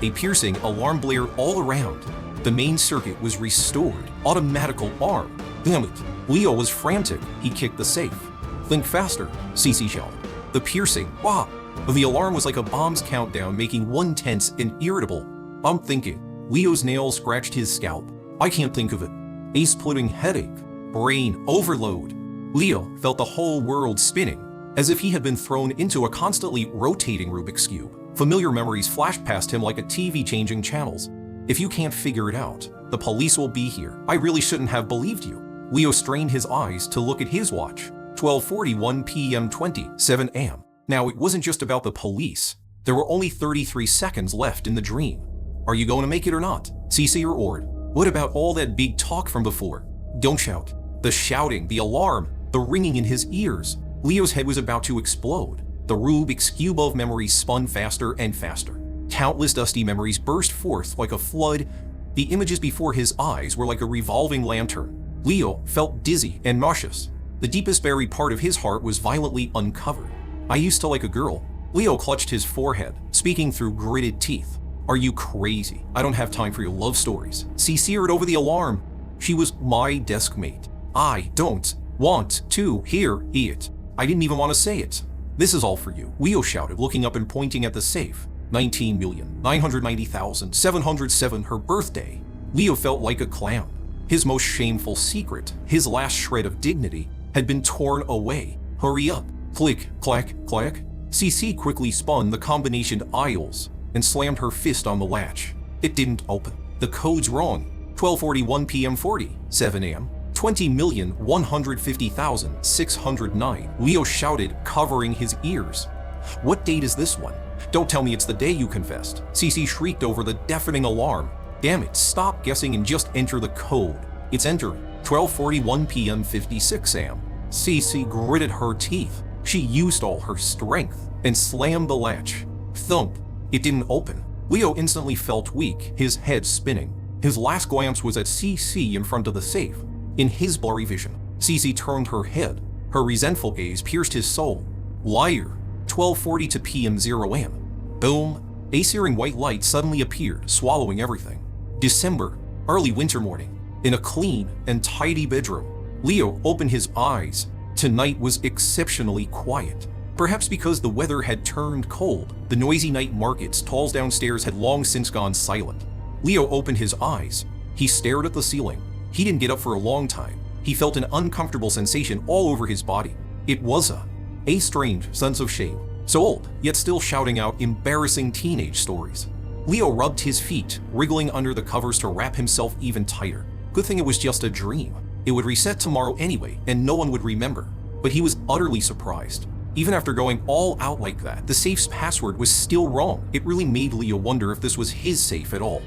A piercing alarm blared all around. The main circuit was restored. Automatic alarm. Damn it. Leo was frantic. He kicked the safe. Think faster, CC shouted. The piercing. Wow! The alarm was like a bomb's countdown, making one tense and irritable. I'm thinking. Leo's nails scratched his scalp. I can't think of it. A splitting headache. Brain overload. Leo felt the whole world spinning, as if he had been thrown into a constantly rotating Rubik's Cube. Familiar memories flashed past him like a TV changing channels. If you can't figure it out, the police will be here. I really shouldn't have believed you. Leo strained his eyes to look at his watch. 12:41 p.m. 27 a.m. Now, it wasn't just about the police. There were only 33 seconds left in the dream. Are you going to make it or not? CC roared. What about all that big talk from before? Don't shout. The shouting, the alarm, the ringing in his ears. Leo's head was about to explode. The Rubik's Cube of memories spun faster and faster. Countless dusty memories burst forth like a flood. The images before his eyes were like a revolving lantern. Leo felt dizzy and nauseous. The deepest buried part of his heart was violently uncovered. I used to like a girl. Leo clutched his forehead, speaking through gritted teeth. Are you crazy? I don't have time for your love stories. CC heard over the alarm. She was my desk mate. I don't want to hear it. I didn't even want to say it. This is all for you, Leo shouted, looking up and pointing at the safe. 19,990,707, her birthday. Leo felt like a clown. His most shameful secret, his last shred of dignity, had been torn away. Hurry up. Click, clack, clack. CC quickly spun the combination aisles and slammed her fist on the latch. It didn't open. The code's wrong. 12:41 p.m. 47 a.m. 20,150,609. Leo shouted, covering his ears. What date is this one? Don't tell me it's the day you confessed. CC shrieked over the deafening alarm. Damn it, stop guessing and just enter the code. It's entered. 12:41 p.m. 56 a.m. Cece gritted her teeth. She used all her strength and slammed the latch. Thump. It didn't open. Leo instantly felt weak, his head spinning. His last glance was at Cece in front of the safe. In his blurry vision, Cece turned her head. Her resentful gaze pierced his soul. Liar. 12:42 p.m. 0 a.m. Boom. A searing white light suddenly appeared, swallowing everything. December, early winter morning. In a clean and tidy bedroom, Leo opened his eyes. Tonight was exceptionally quiet. Perhaps because the weather had turned cold, the noisy night market stalls downstairs had long since gone silent. Leo opened his eyes. He stared at the ceiling. He didn't get up for a long time. He felt an uncomfortable sensation all over his body. It was a strange sense of shame. So old, yet still shouting out embarrassing teenage stories. Leo rubbed his feet, wriggling under the covers to wrap himself even tighter. Good thing it was just a dream. It would reset tomorrow anyway, and no one would remember. But he was utterly surprised. Even after going all out like that, the safe's password was still wrong. It really made Leo wonder if this was his safe at all.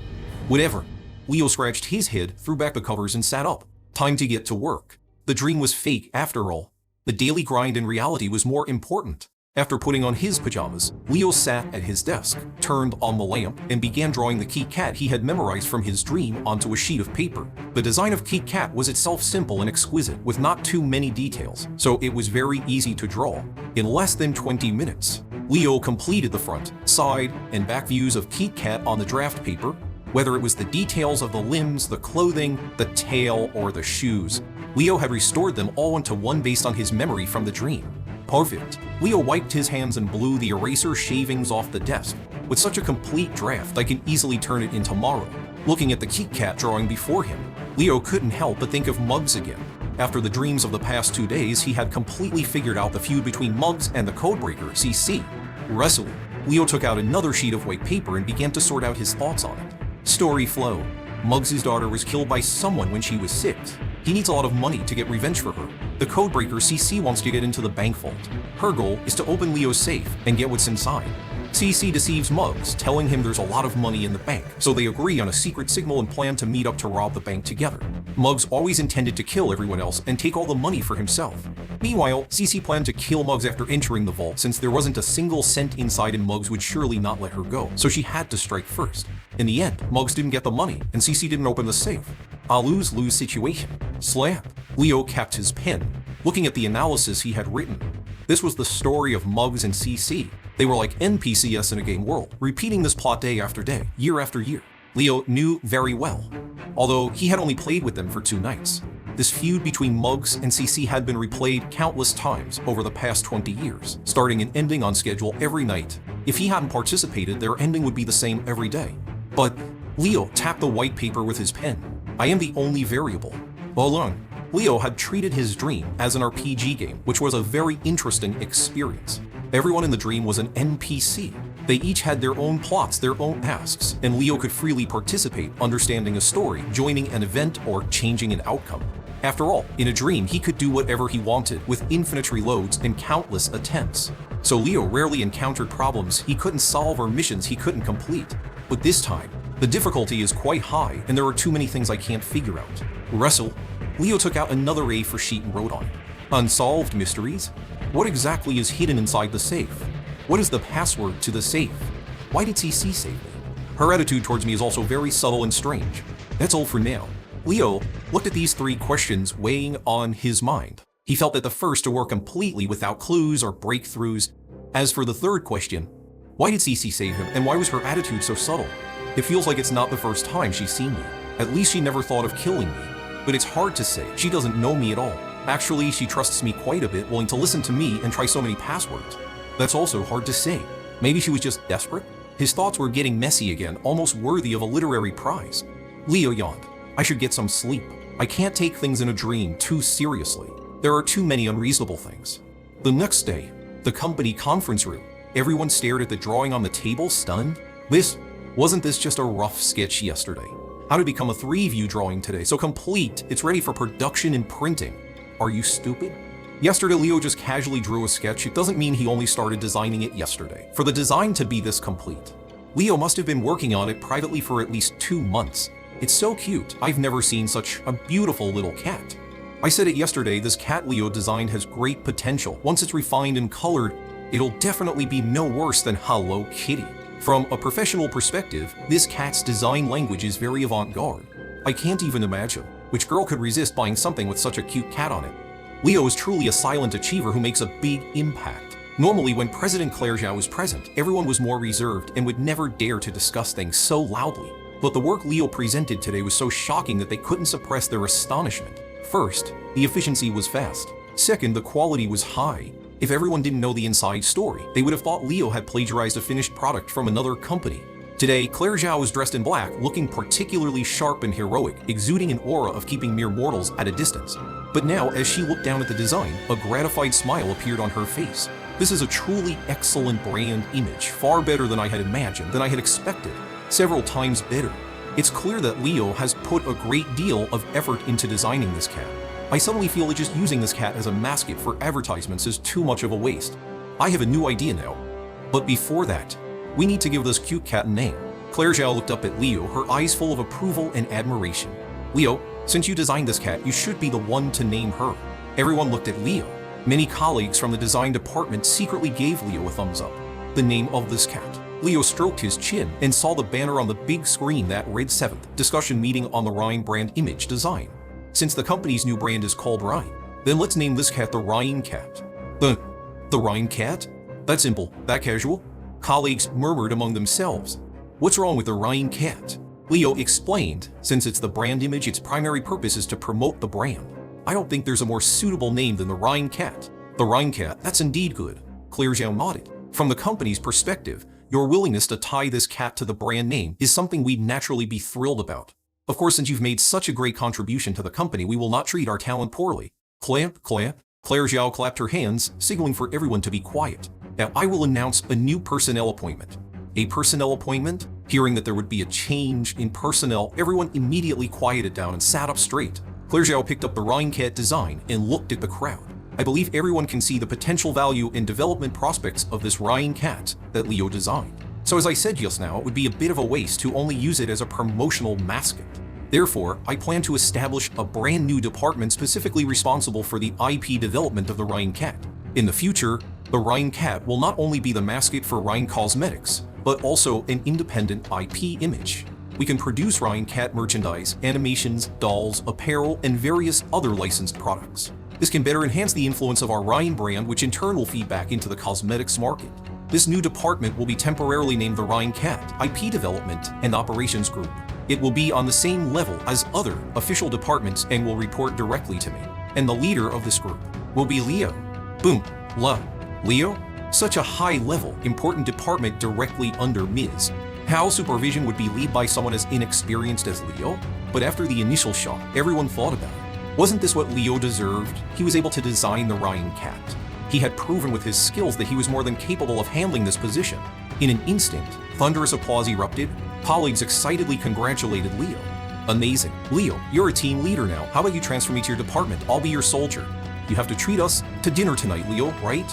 Whatever. Leo scratched his head, threw back the covers, and sat up. Time to get to work. The dream was fake after all. The daily grind in reality was more important. After putting on his pajamas, Leo sat at his desk, turned on the lamp, and began drawing the Kit Kat he had memorized from his dream onto a sheet of paper. The design of Kit Kat was itself simple and exquisite, with not too many details, so it was very easy to draw. In less than 20 minutes, Leo completed the front, side, and back views of Kit Kat on the draft paper. Whether it was the details of the limbs, the clothing, the tail, or the shoes, Leo had restored them all into one based on his memory from the dream. Perfect. Leo wiped his hands and blew the eraser shavings off the desk. With such a complete draft, I can easily turn it in tomorrow. Looking at the Kit Kat drawing before him, Leo couldn't help but think of Muggs again. After the dreams of the past 2 days, he had completely figured out the feud between Muggs and the codebreaker, CC. Wrestling. Leo took out another sheet of white paper and began to sort out his thoughts on it. Story flow. Muggs' daughter was killed by someone when she was 6. He needs a lot of money to get revenge for her. The codebreaker CC wants to get into the bank vault. Her goal is to open Leo's safe and get what's inside. CC deceives Muggs, telling him there's a lot of money in the bank, so they agree on a secret signal and plan to meet up to rob the bank together. Muggs always intended to kill everyone else and take all the money for himself. Meanwhile, CC planned to kill Muggs after entering the vault since there wasn't a single cent inside and Muggs would surely not let her go, so she had to strike first. In the end, Muggs didn't get the money and CC didn't open the safe. A lose-lose situation. Slap. Leo kept his pen, looking at the analysis he had written. This was the story of Muggs and CC. They were like NPCs in a game world, repeating this plot day after day, year after year. Leo knew very well, although he had only played with them for 2 nights. This feud between Muggs and CC had been replayed countless times over the past 20 years, starting and ending on schedule every night. If he hadn't participated, their ending would be the same every day. But Leo tapped the white paper with his pen. I am the only variable. Hold on. Leo had treated his dream as an RPG game, which was a very interesting experience. Everyone in the dream was an NPC. They each had their own plots, their own tasks, and Leo could freely participate, understanding a story, joining an event, or changing an outcome. After all, in a dream, he could do whatever he wanted with infinite reloads and countless attempts. So Leo rarely encountered problems he couldn't solve or missions he couldn't complete. But this time, the difficulty is quite high and there are too many things I can't figure out. Wrestle. Leo took out another A4 sheet and wrote on it. Unsolved mysteries? What exactly is hidden inside the safe? What is the password to the safe? Why did CC save me? Her attitude towards me is also very subtle and strange. That's all for now. Leo looked at these 3 questions weighing on his mind. He felt that the first were completely without clues or breakthroughs. As for the third question, why did CC save him and why was her attitude so subtle? It feels like it's not the first time she's seen me. At least she never thought of killing me. But it's hard to say. She doesn't know me at all. Actually, she trusts me quite a bit, willing to listen to me and try so many passwords. That's also hard to say. Maybe she was just desperate? His thoughts were getting messy again, almost worthy of a literary prize. Leo yawned. I should get some sleep. I can't take things in a dream too seriously. There are too many unreasonable things. The next day, the company conference room. Everyone stared at the drawing on the table, stunned. Wasn't this just a rough sketch yesterday? How to become a 3-view drawing today, so complete, it's ready for production and printing. Are you stupid? Yesterday, Leo just casually drew a sketch. It doesn't mean he only started designing it yesterday. For the design to be this complete, Leo must have been working on it privately for at least 2 months. It's so cute. I've never seen such a beautiful little cat. I said it yesterday, this cat Leo designed has great potential. Once it's refined and colored, it'll definitely be no worse than Hello Kitty. From a professional perspective, this cat's design language is very avant-garde. I can't even imagine which girl could resist buying something with such a cute cat on it. Leo is truly a silent achiever who makes a big impact. Normally, when President Claire Zhao was present, everyone was more reserved and would never dare to discuss things so loudly. But the work Leo presented today was so shocking that they couldn't suppress their astonishment. First, the efficiency was fast. Second, the quality was high. If everyone didn't know the inside story, they would have thought Leo had plagiarized a finished product from another company. Today, Claire Zhao was dressed in black, looking particularly sharp and heroic, exuding an aura of keeping mere mortals at a distance. But now, as she looked down at the design, a gratified smile appeared on her face. This is a truly excellent brand image, far better than I had imagined, than I had expected, several times better. It's clear that Leo has put a great deal of effort into designing this cat. I suddenly feel that just using this cat as a mascot for advertisements is too much of a waste. I have a new idea now. But before that, we need to give this cute cat a name. Claire Zhao looked up at Leo, her eyes full of approval and admiration. Leo, since you designed this cat, you should be the one to name her. Everyone looked at Leo. Many colleagues from the design department secretly gave Leo a thumbs up. The name of this cat. Leo stroked his chin and saw the banner on the big screen that read 7th Discussion Meeting on the Rhine Brand Image Design. Since the company's new brand is called Rhine, then let's name this cat the Rhine Cat. The Rhine Cat? That's simple, that casual? Colleagues murmured among themselves. What's wrong with the Rhine Cat? Leo explained, since it's the brand image, its primary purpose is to promote the brand. I don't think there's a more suitable name than the Rhine Cat. The Rhine Cat, that's indeed good. Claire Zhao nodded. From the company's perspective, your willingness to tie this cat to the brand name is something we'd naturally be thrilled about. Of course, since you've made such a great contribution to the company, we will not treat our talent poorly. Clamp, clamp. Claire Zhao clapped her hands, signaling for everyone to be quiet. Now I will announce a new personnel appointment. A personnel appointment? Hearing that there would be a change in personnel, everyone immediately quieted down and sat up straight. Claire Zhao picked up the Rhine Cat design and looked at the crowd. I believe everyone can see the potential value and development prospects of this Rhine Cat that Leo designed. So as I said just now, it would be a bit of a waste to only use it as a promotional mascot. Therefore, I plan to establish a brand new department specifically responsible for the IP development of the Rhine Cat. In the future, the Rhine Cat will not only be the mascot for Rhine Cosmetics, but also an independent IP image. We can produce Rhine Cat merchandise, animations, dolls, apparel, and various other licensed products. This can better enhance the influence of our Rhine brand, which in turn will feed back into the cosmetics market. This new department will be temporarily named the Rhine Cat IP Development and Operations Group. It will be on the same level as other official departments and will report directly to me. And the leader of this group will be Leo. Boom. Leo? Such a high-level, important department directly under Ms. How supervision would be led by someone as inexperienced as Leo? But after the initial shock, everyone thought about it. Wasn't this what Leo deserved? He was able to design the Rhine Cat. He had proven with his skills that he was more than capable of handling this position. In an instant, thunderous applause erupted. Colleagues excitedly congratulated Leo. Amazing. Leo, you're a team leader now. How about you transfer me to your department? I'll be your soldier. You have to treat us to dinner tonight, Leo, right?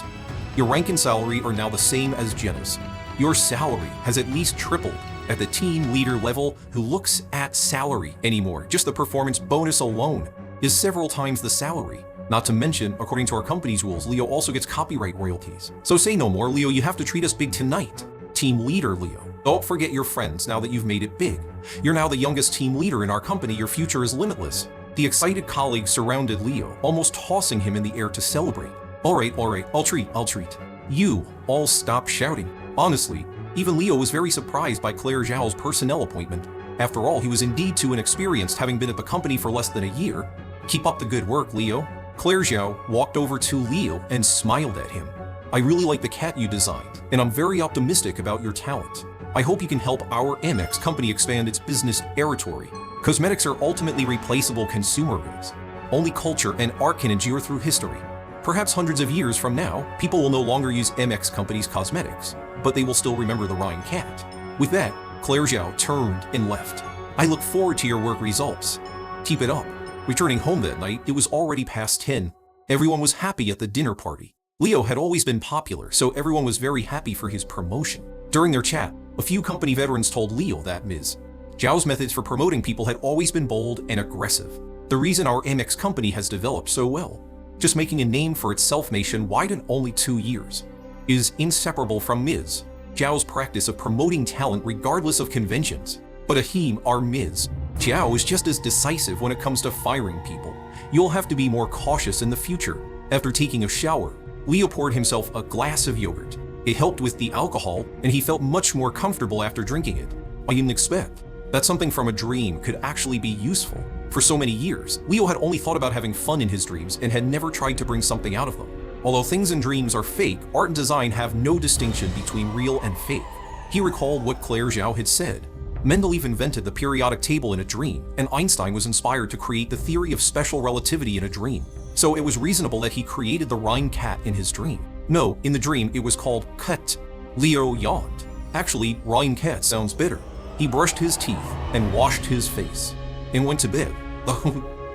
Your rank and salary are now the same as Jenna's. Your salary has at least tripled at the team leader level. Who looks at salary anymore? Just the performance bonus alone is several times the salary. Not to mention, according to our company's rules, Leo also gets copyright royalties. So say no more, Leo, you have to treat us big tonight. Team leader, Leo. Don't forget your friends now that you've made it big. You're now the youngest team leader in our company. Your future is limitless. The excited colleagues surrounded Leo, almost tossing him in the air to celebrate. All right, I'll treat. You all stop shouting. Honestly, even Leo was very surprised by Claire Zhao's personnel appointment. After all, he was indeed too inexperienced, having been at the company for less than a year. Keep up the good work, Leo. Claire Zhao walked over to Leo and smiled at him. I really like the cat you designed, and I'm very optimistic about your talent. I hope you can help our MX company expand its business territory. Cosmetics are ultimately replaceable consumer goods. Only culture and art can endure through history. Perhaps hundreds of years from now, people will no longer use MX company's cosmetics, but they will still remember the Rhine Cat. With that, Claire Zhao turned and left. I look forward to your work results. Keep it up. Returning home that night, it was already past 10. Everyone was happy at the dinner party. Leo had always been popular, so everyone was very happy for his promotion. During their chat, a few company veterans told Leo that Ms. Zhao's methods for promoting people had always been bold and aggressive. The reason our MX company has developed so well, just making a name for itself nationwide in only 2 years, is inseparable from Ms. Zhao's practice of promoting talent regardless of conventions. But our Ms. Zhao is just as decisive when it comes to firing people. You'll have to be more cautious in the future. After taking a shower, Leo poured himself a glass of yogurt. It helped with the alcohol, and he felt much more comfortable after drinking it. I didn't expect that something from a dream could actually be useful. For so many years, Leo had only thought about having fun in his dreams and had never tried to bring something out of them. Although things in dreams are fake, art and design have no distinction between real and fake. He recalled what Claire Zhao had said. Mendeleev invented the periodic table in a dream, and Einstein was inspired to create the theory of special relativity in a dream. So it was reasonable that he created the Rhine cat in his dream. No, in the dream it was called cat. Leo yawned. Actually, Rhine cat sounds better. He brushed his teeth and washed his face and went to bed.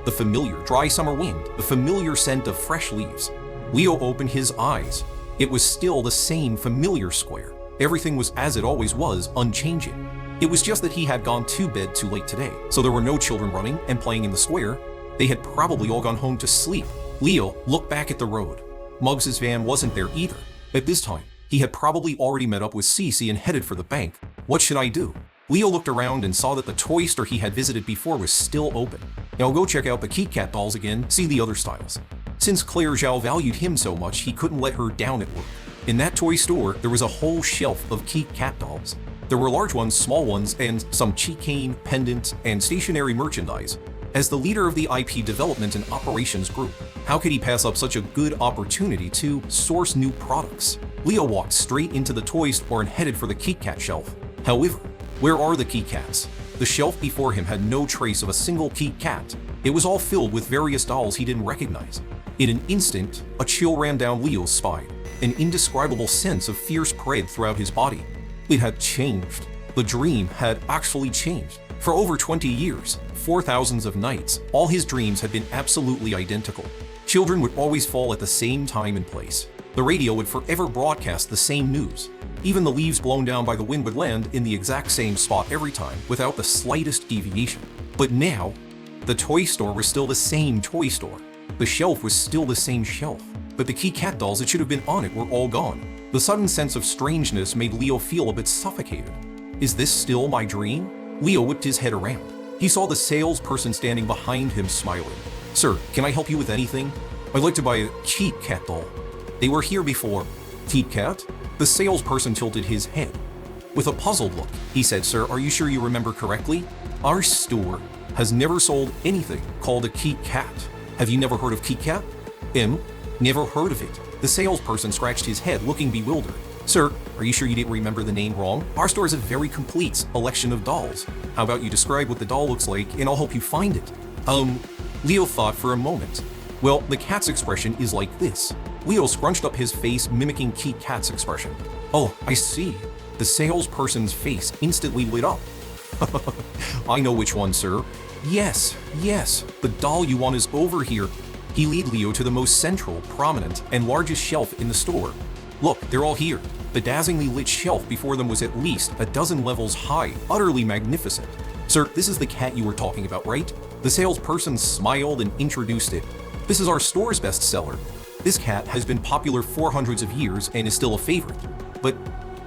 The familiar dry summer wind, the familiar scent of fresh leaves. Leo opened his eyes. It was still the same familiar square. Everything was as it always was, unchanging. It was just that he had gone to bed too late today, so there were no children running and playing in the square. They had probably all gone home to sleep. Leo looked back at the road. Muggs's van wasn't there either. At this time, he had probably already met up with Cece and headed for the bank. What should I do? Leo looked around and saw that the toy store he had visited before was still open. Now go check out the Kit Kat dolls again, see the other styles. Since Claire Zhao valued him so much, he couldn't let her down at work. In that toy store, there was a whole shelf of Kit Kat dolls. There were large ones, small ones, and some keychain, pendant, and stationery merchandise. As the leader of the IP development and operations group, how could he pass up such a good opportunity to source new products? Leo walked straight into the toy store and headed for the Kit Kat shelf. However, where are the Kit Kats? The shelf before him had no trace of a single Kit Kat. It was all filled with various dolls he didn't recognize. In an instant, a chill ran down Leo's spine. An indescribable sense of fear spread throughout his body. It had changed. The dream had actually changed. For over 20 years, 4,000s of nights, all his dreams had been absolutely identical. Children would always fall at the same time and place. The radio would forever broadcast the same news. Even the leaves blown down by the wind would land in the exact same spot every time, without the slightest deviation. But now, the toy store was still the same toy store. The shelf was still the same shelf. But the Kit Kat dolls that should have been on it were all gone. The sudden sense of strangeness made Leo feel a bit suffocated. Is this still my dream? Leo whipped his head around. He saw the salesperson standing behind him smiling. Sir, can I help you with anything? I'd like to buy a Kit Kat doll. They were here before. Kit Kat? The salesperson tilted his head. With a puzzled look, he said, Sir, are you sure you remember correctly? Our store has never sold anything called a Kit Kat. Have you never heard of Kit Kat? Never heard of it. The salesperson scratched his head, looking bewildered. Sir, are you sure you didn't remember the name wrong? Our store is a very complete selection of dolls. How about you describe what the doll looks like and I'll help you find it? Leo thought for a moment. Well, the cat's expression is like this. Leo scrunched up his face, mimicking Kit Kat's expression. Oh, I see. The salesperson's face instantly lit up. I know which one, sir. Yes, the doll you want is over here. He led Leo to the most central, prominent, and largest shelf in the store. Look, they're all here. The dazzlingly lit shelf before them was at least a dozen levels high, utterly magnificent. Sir, this is the cat you were talking about, right? The salesperson smiled and introduced it. This is our store's bestseller. This cat has been popular for hundreds of years and is still a favorite. But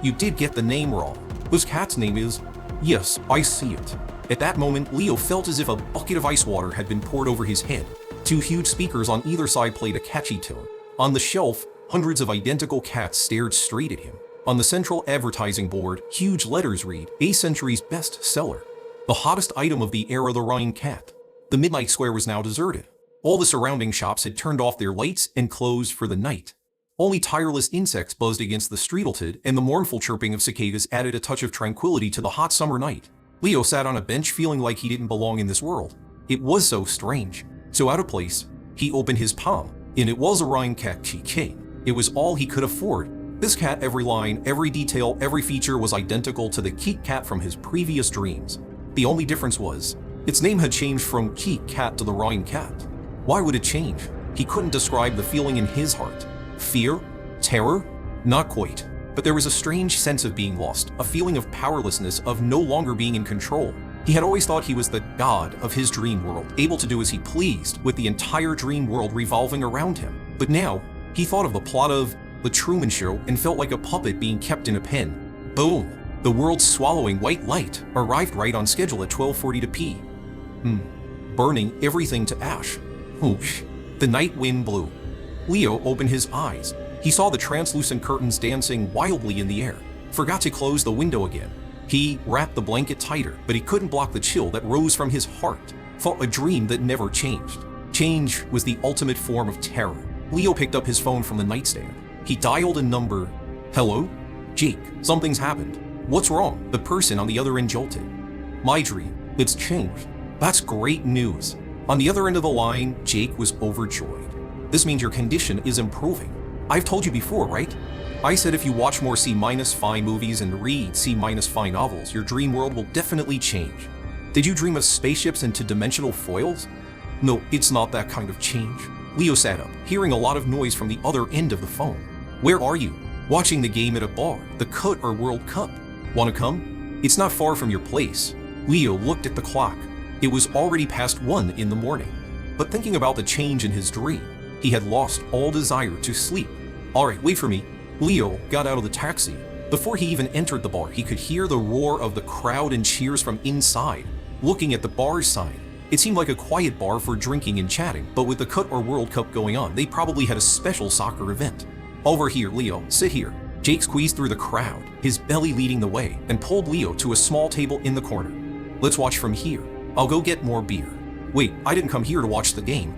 you did get the name wrong. This cat's name is... Yes, I see it. At that moment, Leo felt as if a bucket of ice water had been poured over his head. Two huge speakers on either side played a catchy tune. On the shelf, hundreds of identical cats stared straight at him. On the central advertising board, huge letters read, "A century's best seller." The hottest item of the era, the Rhine cat. The midnight square was now deserted. All the surrounding shops had turned off their lights and closed for the night. Only tireless insects buzzed against the streetleted, and the mournful chirping of cicadas added a touch of tranquility to the hot summer night. Leo sat on a bench feeling like he didn't belong in this world. It was so strange, so out of place. He opened his palm, and it was a Rhine cat keychain. It was all he could afford. This cat, every line, every detail, every feature was identical to the Kit Kat from his previous dreams. The only difference was, its name had changed from Kit Kat to the Rhine cat. Why would it change? He couldn't describe the feeling in his heart. Fear? Terror? Not quite. But there was a strange sense of being lost, a feeling of powerlessness, of no longer being in control. He had always thought he was the god of his dream world, able to do as he pleased with the entire dream world revolving around him. But now, he thought of the plot of The Truman Show and felt like a puppet being kept in a pen. Boom! The world's swallowing white light arrived right on schedule at 12:42 p. Burning everything to ash. Whoosh! The night wind blew. Leo opened his eyes. He saw the translucent curtains dancing wildly in the air. Forgot to close the window again. He wrapped the blanket tighter, but he couldn't block the chill that rose from his heart. Thought a dream that never changed. Change was the ultimate form of terror. Leo picked up his phone from the nightstand. He dialed a number. Hello? Jake, something's happened. What's wrong? The person on the other end jolted. My dream. It's changed. That's great news. On the other end of the line, Jake was overjoyed. This means your condition is improving. I've told you before, right? I said if you watch more C-fi movies and read C-fi novels, your dream world will definitely change. Did you dream of spaceships and two-dimensional foils? No, it's not that kind of change. Leo sat up, hearing a lot of noise from the other end of the phone. Where are you? Watching the game at a bar, the Qatar World Cup. Wanna come? It's not far from your place. Leo looked at the clock. It was already past 1 in the morning. But thinking about the change in his dream, he had lost all desire to sleep. Alright, wait for me. Leo got out of the taxi. Before he even entered the bar, he could hear the roar of the crowd and cheers from inside. Looking at the bar's sign, it seemed like a quiet bar for drinking and chatting, but with the Qatar World Cup going on, they probably had a special soccer event. Over here, Leo, sit here. Jake squeezed through the crowd, his belly leading the way, and pulled Leo to a small table in the corner. Let's watch from here. I'll go get more beer. Wait, I didn't come here to watch the game.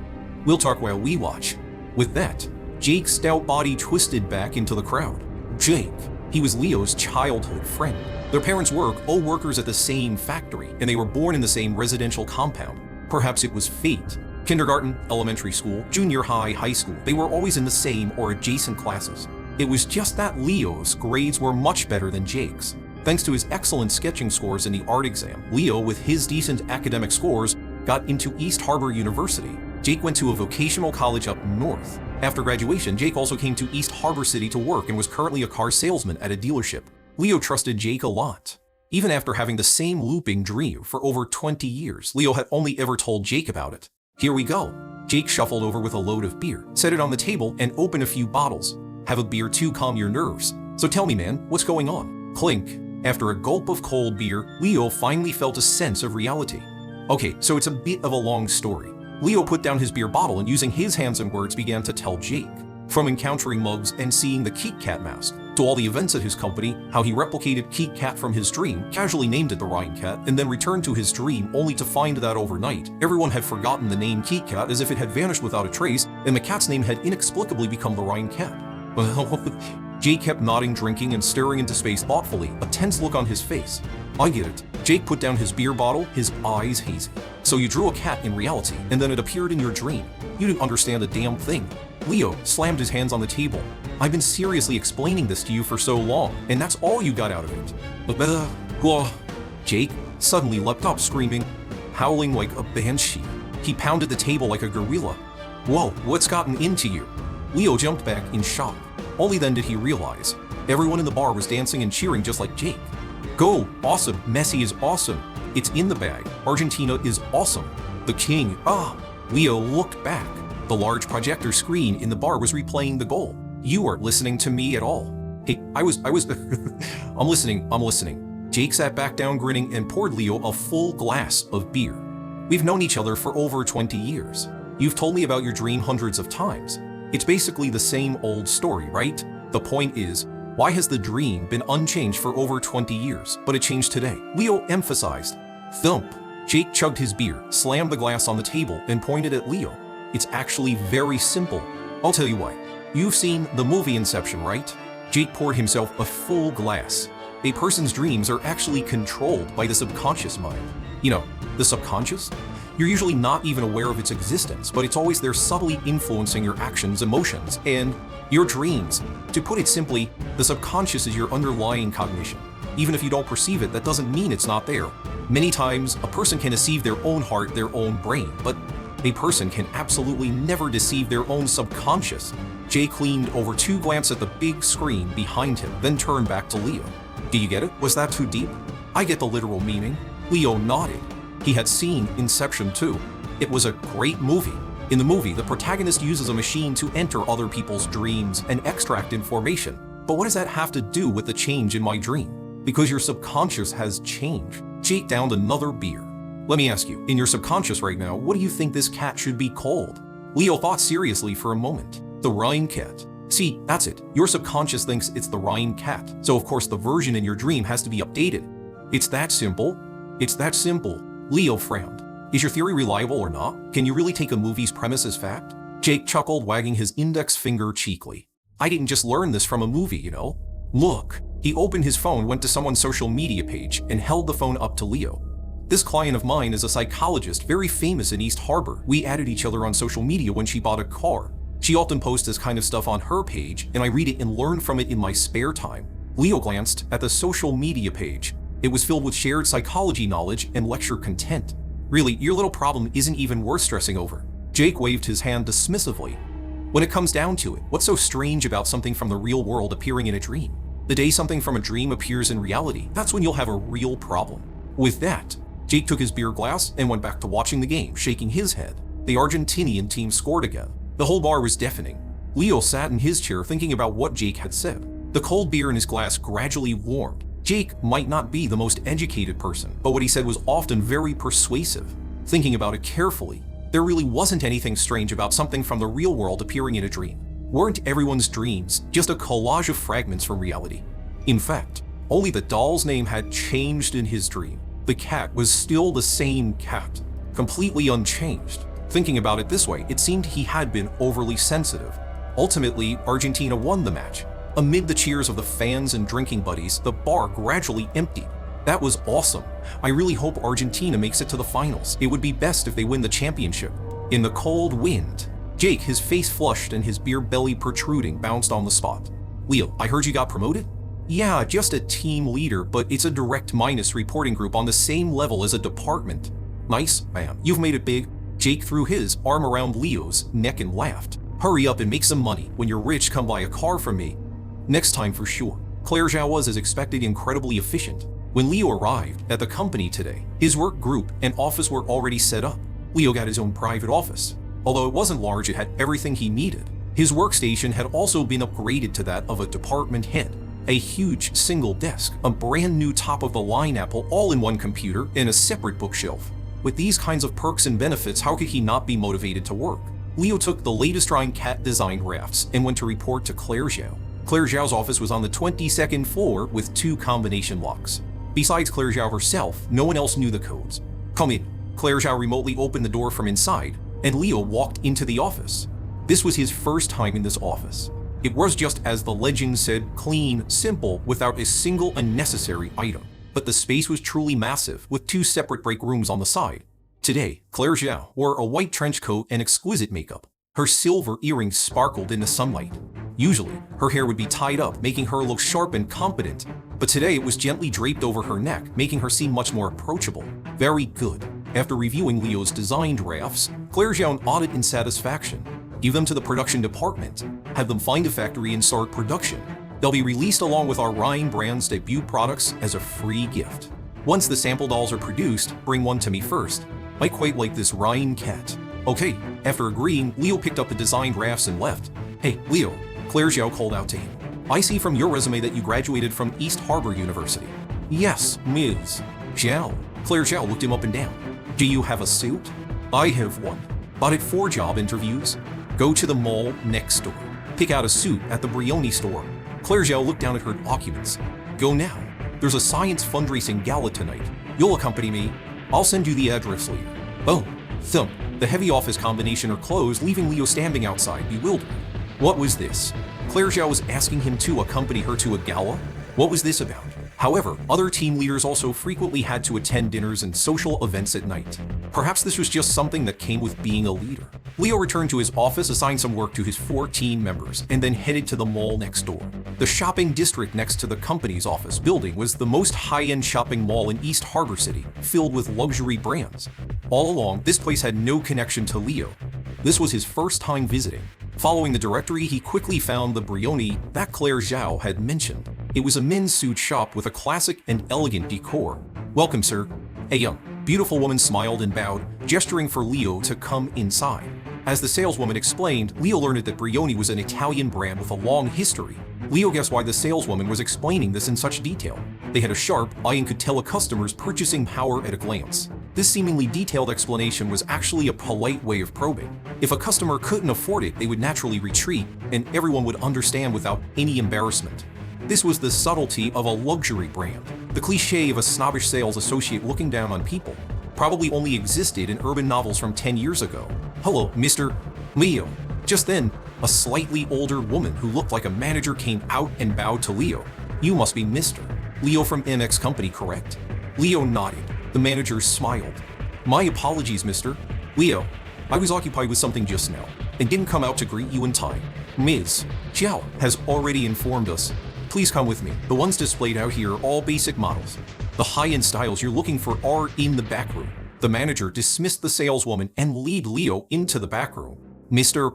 We'll talk while we watch. With that, Jake's stout body twisted back into the crowd. Jake, he was Leo's childhood friend. Their parents were co-workers at the same factory, and they were born in the same residential compound. Perhaps it was fate. Kindergarten, elementary school, junior high, high school, they were always in the same or adjacent classes. It was just that Leo's grades were much better than Jake's. Thanks to his excellent sketching scores in the art exam, Leo, with his decent academic scores, got into East Harbor University. Jake went to a vocational college up north. After graduation, Jake also came to East Harbor City to work and was currently a car salesman at a dealership. Leo trusted Jake a lot. Even after having the same looping dream for over 20 years, Leo had only ever told Jake about it. Here we go. Jake shuffled over with a load of beer, set it on the table, and opened a few bottles. Have a beer to calm your nerves. So tell me, man, what's going on? Clink. After a gulp of cold beer, Leo finally felt a sense of reality. Okay, so it's a bit of a long story. Leo put down his beer bottle and using his hands and words began to tell Jake. From encountering mugs and seeing the Kit Kat mask, to all the events at his company, how he replicated Kit Kat from his dream, casually named it the Ryan Cat, and then returned to his dream only to find that overnight, everyone had forgotten the name Kit Kat as if it had vanished without a trace, and the cat's name had inexplicably become the Ryan Cat. Jake kept nodding, drinking, and staring into space thoughtfully, a tense look on his face. I get it. Jake put down his beer bottle, his eyes hazy. So you drew a cat in reality, and then it appeared in your dream. You didn't understand a damn thing. Leo slammed his hands on the table. I've been seriously explaining this to you for so long, and that's all you got out of it. Jake suddenly leapt up, screaming, howling like a banshee. He pounded the table like a gorilla. Whoa, what's gotten into you? Leo jumped back in shock. Only then did he realize everyone in the bar was dancing and cheering just like Jake. Go, awesome, Messi is awesome. It's in the bag. Argentina is awesome. The king, Leo looked back. The large projector screen in the bar was replaying the goal. You weren't listening to me at all. Hey, I was, I'm listening. Jake sat back down grinning and poured Leo a full glass of beer. We've known each other for over 20 years. You've told me about your dream hundreds of times. It's basically the same old story, right? The point is, why has the dream been unchanged for over 20 years, but it changed today? Leo emphasized. Thump. Jake chugged his beer, slammed the glass on the table, and pointed at Leo. It's actually very simple. I'll tell you why. You've seen the movie Inception, right? Jake poured himself a full glass. A person's dreams are actually controlled by the subconscious mind. You know, the subconscious? You're usually not even aware of its existence, but it's always there subtly influencing your actions, emotions, and your dreams. To put it simply, the subconscious is your underlying cognition. Even if you don't perceive it, that doesn't mean it's not there. Many times, a person can deceive their own heart, their own brain, but a person can absolutely never deceive their own subconscious. Jake leaned over to glance at the big screen behind him, then turned back to Leo. Do you get it? Was that too deep? I get the literal meaning. Leo nodded. He had seen Inception too. It was a great movie. In the movie, the protagonist uses a machine to enter other people's dreams and extract information. But what does that have to do with the change in my dream? Because your subconscious has changed. Jake downed another beer. Let me ask you, in your subconscious right now, what do you think this cat should be called? Leo thought seriously for a moment. The Rhine cat. See, that's it. Your subconscious thinks it's the Rhine cat. So of course the version in your dream has to be updated. It's that simple. It's that simple. Leo frowned. Is your theory reliable or not? Can you really take a movie's premise as fact? Jake chuckled, wagging his index finger cheekily. I didn't just learn this from a movie, you know. Look. He opened his phone, went to someone's social media page, and held the phone up to Leo. This client of mine is a psychologist very famous in East Harbor. We added each other on social media when she bought a car. She often posts this kind of stuff on her page, and I read it and learn from it in my spare time. Leo glanced at the social media page. It was filled with shared psychology knowledge and lecture content. Really, your little problem isn't even worth stressing over. Jake waved his hand dismissively. When it comes down to it, what's so strange about something from the real world appearing in a dream? The day something from a dream appears in reality, that's when you'll have a real problem. With that, Jake took his beer glass and went back to watching the game, shaking his head. The Argentinian team scored again. The whole bar was deafening. Leo sat in his chair thinking about what Jake had said. The cold beer in his glass gradually warmed. Jake might not be the most educated person, but what he said was often very persuasive. Thinking about it carefully, there really wasn't anything strange about something from the real world appearing in a dream. Weren't everyone's dreams just a collage of fragments from reality? In fact, only the doll's name had changed in his dream. The cat was still the same cat, completely unchanged. Thinking about it this way, it seemed he had been overly sensitive. Ultimately, Argentina won the match. Amid the cheers of the fans and drinking buddies, the bar gradually emptied. That was awesome. I really hope Argentina makes it to the finals. It would be best if they win the championship. In the cold wind, Jake, his face flushed and his beer belly protruding, bounced on the spot. Leo, I heard you got promoted? Yeah, just a team leader, but it's a direct minus reporting group on the same level as a department. Nice, man. You've made it big. Jake threw his arm around Leo's neck and laughed. Hurry up and make some money. When you're rich, come buy a car from me. Next time for sure. Claire Zhao was, as expected, incredibly efficient. When Leo arrived at the company today, his work group and office were already set up. Leo got his own private office. Although it wasn't large, it had everything he needed. His workstation had also been upgraded to that of a department head. A huge single desk, a brand new top-of-the-line Apple all-in-one computer, and a separate bookshelf. With these kinds of perks and benefits, how could he not be motivated to work? Leo took the latest Rhine cat-designed rafts and went to report to Claire Zhao. Claire Zhao's office was on the 22nd floor with 2 combination locks. Besides Claire Zhao herself, no one else knew the codes. Come in. Claire Zhao remotely opened the door from inside, and Leo walked into the office. This was his first time in this office. It was just as the legend said, clean, simple, without a single unnecessary item. But the space was truly massive, with 2 separate break rooms on the side. Today, Claire Zhao wore a white trench coat and exquisite makeup. Her silver earrings sparkled in the sunlight. Usually, her hair would be tied up, making her look sharp and competent. But today it was gently draped over her neck, making her seem much more approachable. Very good. After reviewing Leo's designed rafts, Claire Zhao nodded in satisfaction. Give them to the production department. Have them find a factory and start production. They'll be released along with our Rhine brand's debut products as a free gift. Once the sample dolls are produced, bring one to me first. Might quite like this Rhine cat. Okay, after agreeing, Leo picked up the designed rafts and left. Hey, Leo, Claire Zhao called out to him. I see from your resume that you graduated from East Harbor University. Yes, Ms. Zhao. Claire Zhao looked him up and down. Do you have a suit? I have one. Bought it for job interviews. Go to the mall next door. Pick out a suit at the Brioni store. Claire Zhao looked down at her documents. Go now. There's a science fundraising gala tonight. You'll accompany me. I'll send you the address later. Oh, thump. The heavy office combination are closed, leaving Leo standing outside, bewildered. What was this? Claire Zhao was asking him to accompany her to a gala? What was this about? However, other team leaders also frequently had to attend dinners and social events at night. Perhaps this was just something that came with being a leader. Leo returned to his office, assigned some work to his 4 team members, and then headed to the mall next door. The shopping district next to the company's office building was the most high-end shopping mall in East Harbor City, filled with luxury brands. All along, this place had no connection to Leo. This was his first time visiting. Following the directory, he quickly found the Brioni that Claire Zhao had mentioned. It was a men's suit shop with a classic and elegant decor. Welcome, sir. A young, beautiful woman smiled and bowed, gesturing for Leo to come inside. As the saleswoman explained, Leo learned that Brioni was an Italian brand with a long history. Leo guessed why the saleswoman was explaining this in such detail. They had a sharp eye and could tell a customer's purchasing power at a glance. This seemingly detailed explanation was actually a polite way of probing. If a customer couldn't afford it, they would naturally retreat, and everyone would understand without any embarrassment. This was the subtlety of a luxury brand. The cliché of a snobbish sales associate looking down on people probably only existed in urban novels from 10 years ago. "Hello, Mr. Leo." Just then, a slightly older woman who looked like a manager came out and bowed to Leo. "You must be Mr. Leo from MX Company, correct?" Leo nodded. The manager smiled. "My apologies, Mr. Leo. I was occupied with something just now and didn't come out to greet you in time. Ms. Xiao has already informed us. Please come with me. The ones displayed out here are all basic models. The high-end styles you're looking for are in the back room." The manager dismissed the saleswoman and led Leo into the back room. "Mr.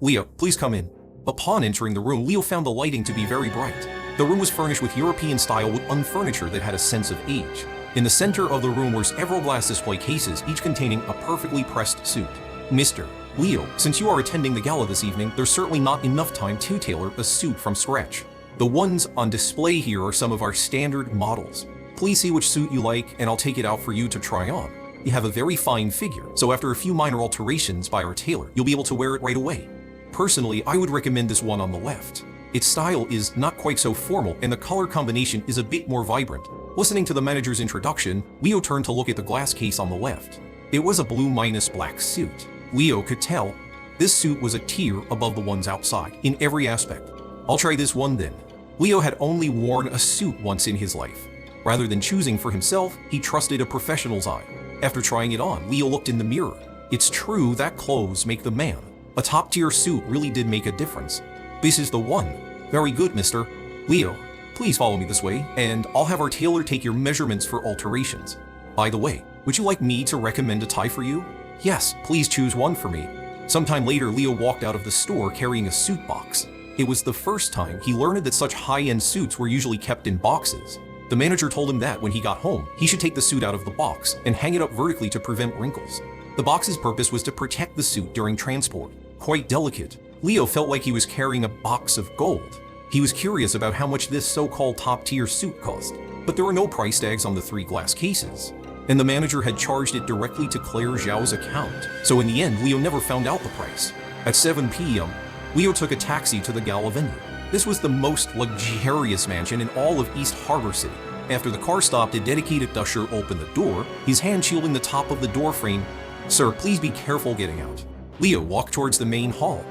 Leo, please come in." Upon entering the room, Leo found the lighting to be very bright. The room was furnished with European style wooden furniture that had a sense of age. In the center of the room were several glass display cases, each containing a perfectly pressed suit. "Mr. Leo, since you are attending the gala this evening, there's certainly not enough time to tailor a suit from scratch. The ones on display here are some of our standard models. Please see which suit you like and I'll take it out for you to try on. You have a very fine figure, so after a few minor alterations by our tailor, you'll be able to wear it right away. Personally, I would recommend this one on the left. Its style is not quite so formal and the color combination is a bit more vibrant." Listening to the manager's introduction, Leo turned to look at the glass case on the left. It was a blue minus black suit. Leo could tell this suit was a tier above the ones outside in every aspect. "I'll try this one then." Leo had only worn a suit once in his life. Rather than choosing for himself, he trusted a professional's eye. After trying it on, Leo looked in the mirror. It's true that clothes make the man. A top-tier suit really did make a difference. "This is the one." "Very good, Mr. Leo. Please follow me this way, and I'll have our tailor take your measurements for alterations. By the way, would you like me to recommend a tie for you?" "Yes, please choose one for me." Sometime later, Leo walked out of the store carrying a suit box. It was the first time he learned that such high-end suits were usually kept in boxes. The manager told him that when he got home, he should take the suit out of the box and hang it up vertically to prevent wrinkles. The box's purpose was to protect the suit during transport. Quite delicate, Leo felt like he was carrying a box of gold. He was curious about how much this so-called top-tier suit cost, but there were no price tags on the 3 glass cases. And the manager had charged it directly to Claire Zhao's account. So in the end, Leo never found out the price. At 7 p.m., Leo took a taxi to the gala venue. This was the most luxurious mansion in all of East Harbor City. After the car stopped, a dedicated usher opened the door, his hand shielding the top of the door frame. "Sir, please be careful getting out." Leo walked towards the main hall.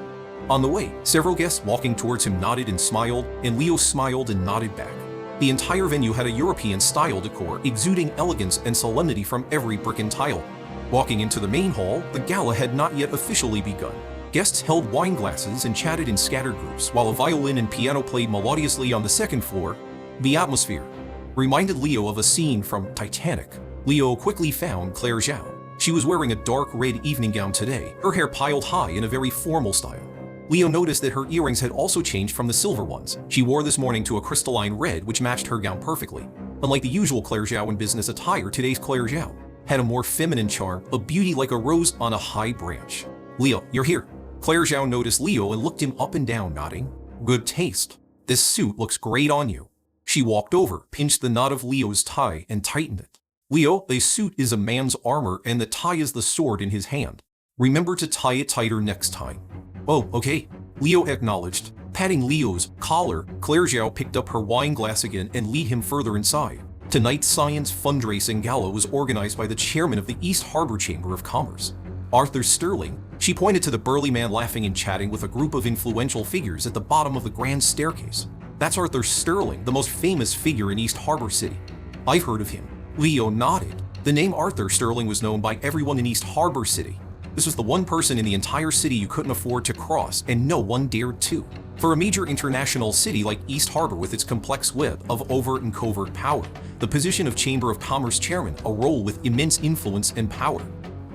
On the way, several guests walking towards him nodded and smiled, and Leo smiled and nodded back. The entire venue had a European-style decor, exuding elegance and solemnity from every brick and tile. Walking into the main hall, the gala had not yet officially begun. Guests held wine glasses and chatted in scattered groups, while a violin and piano played melodiously on the second floor. The atmosphere reminded Leo of a scene from Titanic. Leo quickly found Claire Zhao. She was wearing a dark red evening gown today, her hair piled high in a very formal style. Leo noticed that her earrings had also changed from the silver ones she wore this morning to a crystalline red, which matched her gown perfectly. Unlike the usual Claire Zhao in business attire, today's Claire Zhao had a more feminine charm, a beauty like a rose on a high branch. "Leo, you're here." Claire Zhao noticed Leo and looked him up and down, nodding. "Good taste. This suit looks great on you." She walked over, pinched the knot of Leo's tie, and tightened it. "Leo, the suit is a man's armor and the tie is the sword in his hand. Remember to tie it tighter next time." "Oh, okay," Leo acknowledged. Patting Leo's collar, Claire Zhao picked up her wine glass again and led him further inside. Tonight's science fundraising gala was organized by the chairman of the East Harbor Chamber of Commerce, Arthur Sterling. She pointed to the burly man laughing and chatting with a group of influential figures at the bottom of the grand staircase. "That's Arthur Sterling, the most famous figure in East Harbor City." "I've heard of him." Leo nodded. The name Arthur Sterling was known by everyone in East Harbor City. This was the one person in the entire city you couldn't afford to cross, and no one dared to. For a major international city like East Harbor with its complex web of overt and covert power, the position of Chamber of Commerce chairman, a role with immense influence and power,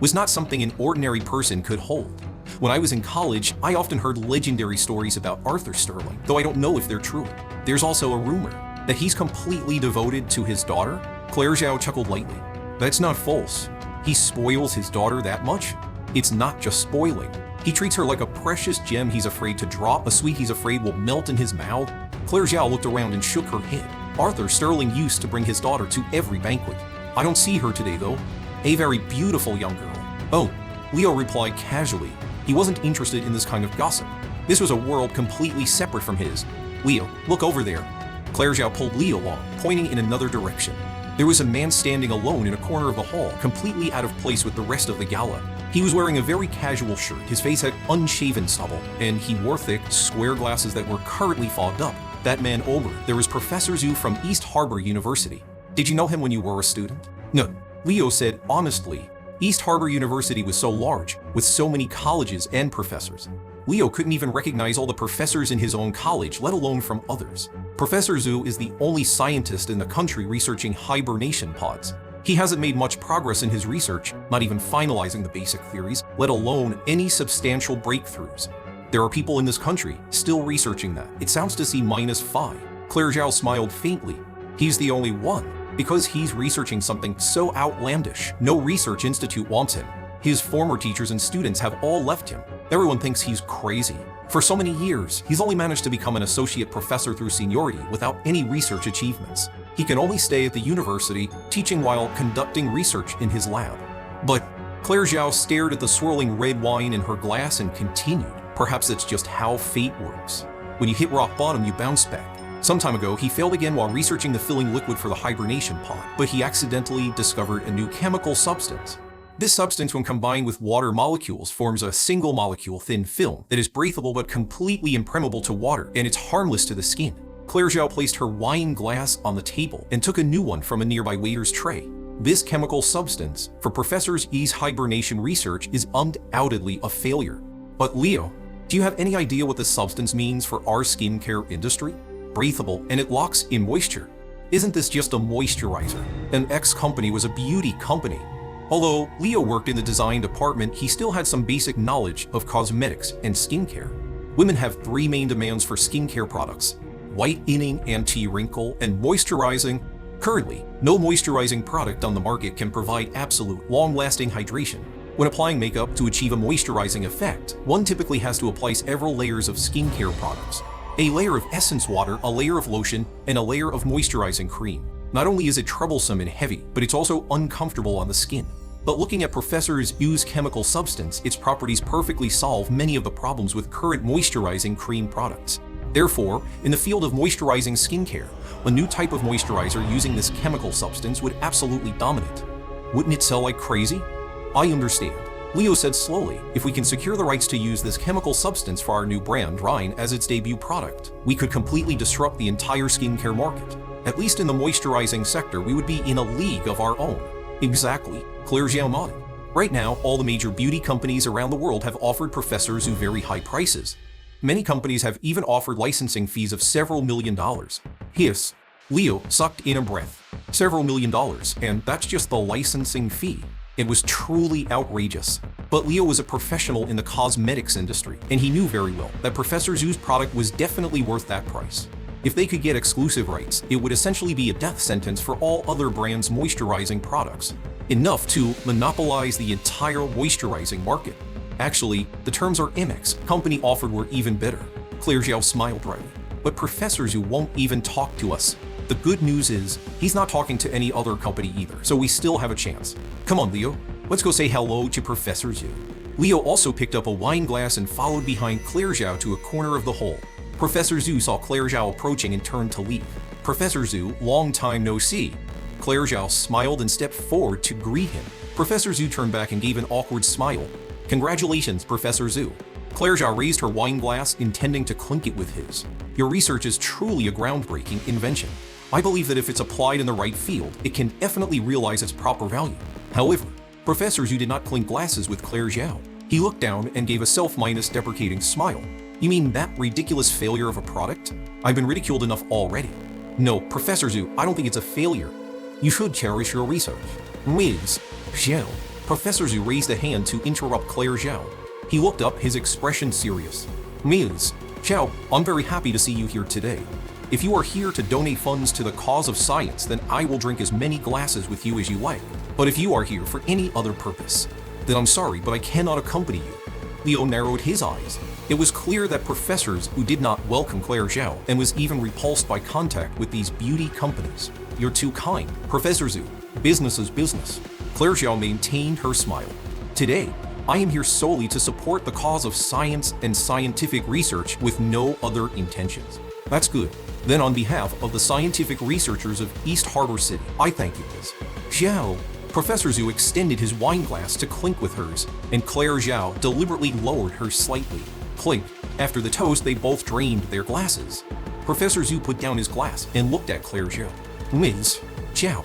was not something an ordinary person could hold. When I was in college, I often heard legendary stories about Arthur Sterling, though I don't know if they're true. There's also a rumor that he's completely devoted to his daughter. Claire Zhao chuckled lightly. That's not false. He spoils his daughter that much? It's not just spoiling. He treats her like a precious gem he's afraid to drop, a sweet he's afraid will melt in his mouth. Claire Zhao looked around and shook her head. Arthur Sterling used to bring his daughter to every banquet. I don't see her today though. A very beautiful young girl. Oh, Leo replied casually. He wasn't interested in this kind of gossip. This was a world completely separate from his. Leo, look over there. Claire Zhao pulled Leo on, pointing in another direction. There was a man standing alone in a corner of the hall, completely out of place with the rest of the gala. He was wearing a very casual shirt, his face had unshaven stubble, and he wore thick, square glasses that were currently fogged up. That man over there was Professor Zhu from East Harbor University. Did you know him when you were a student? No, Leo said honestly. East Harbor University was so large, with so many colleges and professors. Leo couldn't even recognize all the professors in his own college, let alone from others. Professor Zhu is the only scientist in the country researching hibernation pods. He hasn't made much progress in his research, not even finalizing the basic theories, let alone any substantial breakthroughs. There are people in this country still researching that. It sounds to see -5. Claire Zhao smiled faintly. He's the only one, because he's researching something so outlandish. No research institute wants him. His former teachers and students have all left him. Everyone thinks he's crazy. For so many years, he's only managed to become an associate professor through seniority without any research achievements. He can only stay at the university, teaching while conducting research in his lab. But Claire Zhao stared at the swirling red wine in her glass and continued. Perhaps that's just how fate works. When you hit rock bottom, you bounce back. Some time ago, he failed again while researching the filling liquid for the hibernation pod, but he accidentally discovered a new chemical substance. This substance, when combined with water molecules, forms a single molecule thin film that is breathable but completely impermeable to water, and it's harmless to the skin. Claire Zhao placed her wine glass on the table and took a new one from a nearby waiter's tray. This chemical substance, for Professor Yi's hibernation research, is undoubtedly a failure. But Leo, do you have any idea what this substance means for our skincare industry? Breathable, and it locks in moisture. Isn't this just a moisturizer? An ex-company was a beauty company. Although Leo worked in the design department, he still had some basic knowledge of cosmetics and skincare. Women have 3 main demands for skincare products: whitening, anti-wrinkle, and moisturizing. Currently, no moisturizing product on the market can provide absolute, long-lasting hydration. When applying makeup to achieve a moisturizing effect, one typically has to apply several layers of skincare products. A layer of essence water, a layer of lotion, and a layer of moisturizing cream. Not only is it troublesome and heavy, but it's also uncomfortable on the skin. But looking at Professor Yu's chemical substance, its properties perfectly solve many of the problems with current moisturizing cream products. Therefore, in the field of moisturizing skincare, a new type of moisturizer using this chemical substance would absolutely dominate. Wouldn't it sell like crazy? I understand. Leo said slowly, if we can secure the rights to use this chemical substance for our new brand, Rhine, as its debut product, we could completely disrupt the entire skincare market. At least in the moisturizing sector, we would be in a league of our own. Exactly, Claire Zhao nodded. Right now, all the major beauty companies around the world have offered Professor Zhu very high prices. Many companies have even offered licensing fees of several $1,000,000. Yes, Leo sucked in a breath. Several $1,000,000, and that's just the licensing fee. It was truly outrageous. But Leo was a professional in the cosmetics industry, and he knew very well that Professor Zhu's product was definitely worth that price. If they could get exclusive rights, it would essentially be a death sentence for all other brands' moisturizing products. Enough to monopolize the entire moisturizing market. Actually, the terms our Amex company offered were even better. Claire Zhao smiled brightly. But Professor Zhu won't even talk to us. The good news is, he's not talking to any other company either, so we still have a chance. Come on, Leo. Let's go say hello to Professor Zhu. Leo also picked up a wine glass and followed behind Claire Zhao to a corner of the hall. Professor Zhu saw Claire Zhao approaching and turned to leave. Professor Zhu, long time no see. Claire Zhao smiled and stepped forward to greet him. Professor Zhu turned back and gave an awkward smile. Congratulations, Professor Zhu. Claire Zhao raised her wine glass, intending to clink it with his. Your research is truly a groundbreaking invention. I believe that if it's applied in the right field, it can definitely realize its proper value. However, Professor Zhu did not clink glasses with Claire Zhao. He looked down and gave a self-deprecating smile. You mean that ridiculous failure of a product? I've been ridiculed enough already. No, Professor Zhu, I don't think it's a failure. You should cherish your research. Ms. Zhao. Professor Zhu raised a hand to interrupt Claire Zhao. He looked up, his expression serious. Ms. Zhao, I'm very happy to see you here today. If you are here to donate funds to the cause of science, then I will drink as many glasses with you as you like. But if you are here for any other purpose, then I'm sorry, but I cannot accompany you. Leo narrowed his eyes. It was clear that Professor Zhu did not welcome Claire Zhao and was even repulsed by contact with these beauty companies. You're too kind, Professor Zhu. Business is business. Claire Zhao maintained her smile. Today, I am here solely to support the cause of science and scientific research with no other intentions. That's good. Then on behalf of the scientific researchers of East Harbor City, I thank you, Ms. Zhao. Professor Zhu extended his wine glass to clink with hers, and Claire Zhao deliberately lowered hers slightly. Clink. After the toast, they both drained their glasses. Professor Zhu put down his glass and looked at Claire Zhao. Ms. Zhao,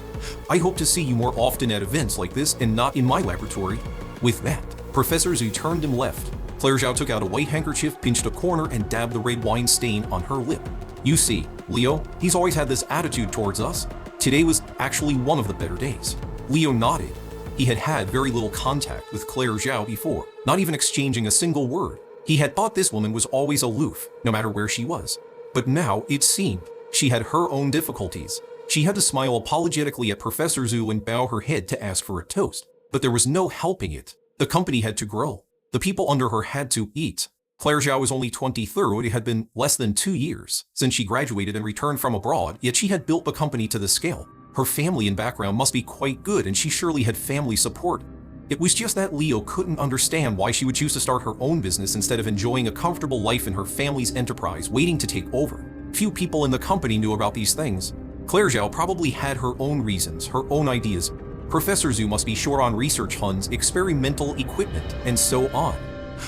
I hope to see you more often at events like this and not in my laboratory. With that, Professor Zhu turned him left. Claire Zhao took out a white handkerchief, pinched a corner, and dabbed the red wine stain on her lip. You see, Leo, he's always had this attitude towards us. Today was actually one of the better days. Leo nodded. He had had very little contact with Claire Zhao before, not even exchanging a single word. He had thought this woman was always aloof, no matter where she was. But now, it seemed, she had her own difficulties. She had to smile apologetically at Professor Zhu and bow her head to ask for a toast. But there was no helping it. The company had to grow. The people under her had to eat. Claire Zhao was only 23. It had been less than 2 years since she graduated and returned from abroad, yet she had built the company to this scale. Her family and background must be quite good, and she surely had family support. It was just that Leo couldn't understand why she would choose to start her own business instead of enjoying a comfortable life in her family's enterprise waiting to take over. Few people in the company knew about these things. Claire Zhao probably had her own reasons, her own ideas. Professor Zhu must be short on research funds, experimental equipment, and so on.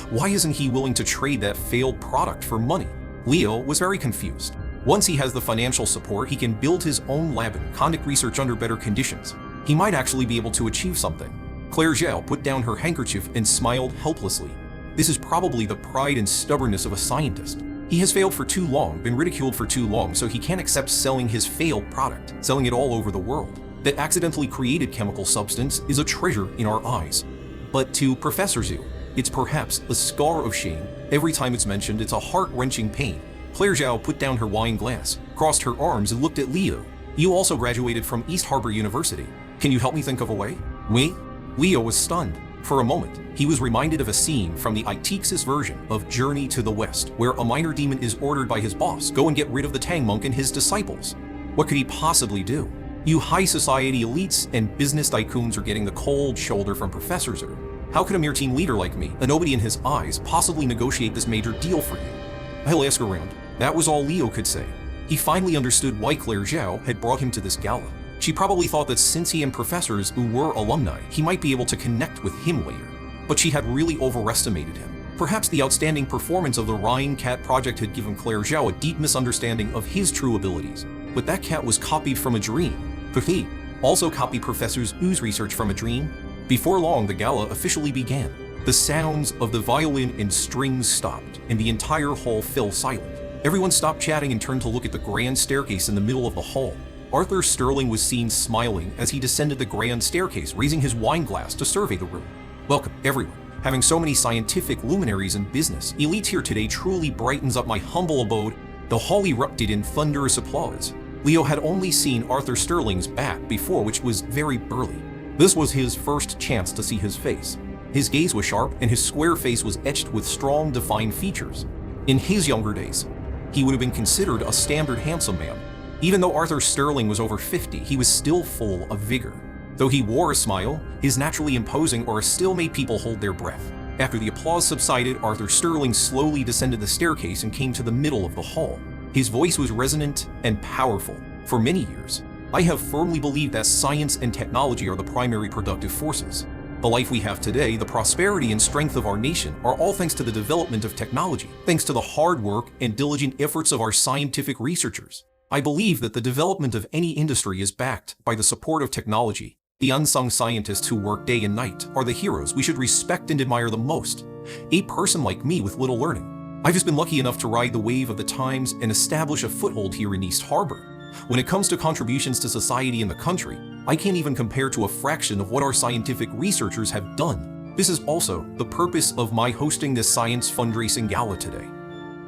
Why isn't he willing to trade that failed product for money? Leo was very confused. Once he has the financial support, he can build his own lab and conduct research under better conditions. He might actually be able to achieve something. Claire Zhao put down her handkerchief and smiled helplessly. This is probably the pride and stubbornness of a scientist. He has failed for too long, been ridiculed for too long, so he can't accept selling his failed product, selling it all over the world. That accidentally created chemical substance is a treasure in our eyes. But to Professor Zhu, it's perhaps a scar of shame. Every time it's mentioned, it's a heart-wrenching pain. Claire Zhao put down her wine glass, crossed her arms, and looked at Leo. You also graduated from East Harbor University. Can you help me think of a way? Oui? Leo was stunned. For a moment, he was reminded of a scene from the Itexis version of Journey to the West, where a minor demon is ordered by his boss, go and get rid of the Tang monk and his disciples. What could he possibly do? You high society elites and business tycoons are getting the cold shoulder from Professor Zhu. How could a mere team leader like me, a nobody in his eyes, possibly negotiate this major deal for you? I'll ask around. That was all Leo could say. He finally understood why Claire Zhao had brought him to this gala. She probably thought that since he and professors who were alumni, he might be able to connect with him later. But she had really overestimated him. Perhaps the outstanding performance of the Rhine Cat project had given Claire Zhao a deep misunderstanding of his true abilities. But that cat was copied from a dream. He also copied Professor Zhu's research from a dream. Before long, the gala officially began. The sounds of the violin and strings stopped, and the entire hall fell silent. Everyone stopped chatting and turned to look at the grand staircase in the middle of the hall. Arthur Sterling was seen smiling as he descended the grand staircase, raising his wine glass to survey the room. Welcome, everyone. Having so many scientific luminaries in business, elites here today truly brightens up my humble abode. The hall erupted in thunderous applause. Leo had only seen Arthur Sterling's back before, which was very burly. This was his first chance to see his face. His gaze was sharp, and his square face was etched with strong, defined features. In his younger days, he would have been considered a standard handsome man. Even though Arthur Sterling was over 50, he was still full of vigor. Though he wore a smile, his naturally imposing aura still made people hold their breath. After the applause subsided, Arthur Sterling slowly descended the staircase and came to the middle of the hall. His voice was resonant and powerful. For many years, I have firmly believed that science and technology are the primary productive forces. The life we have today, the prosperity and strength of our nation, are all thanks to the development of technology, thanks to the hard work and diligent efforts of our scientific researchers. I believe that the development of any industry is backed by the support of technology. The unsung scientists who work day and night are the heroes we should respect and admire the most. A person like me with little learning. I've just been lucky enough to ride the wave of the times and establish a foothold here in East Harbor. When it comes to contributions to society and the country, I can't even compare to a fraction of what our scientific researchers have done. This is also the purpose of my hosting this science fundraising gala today.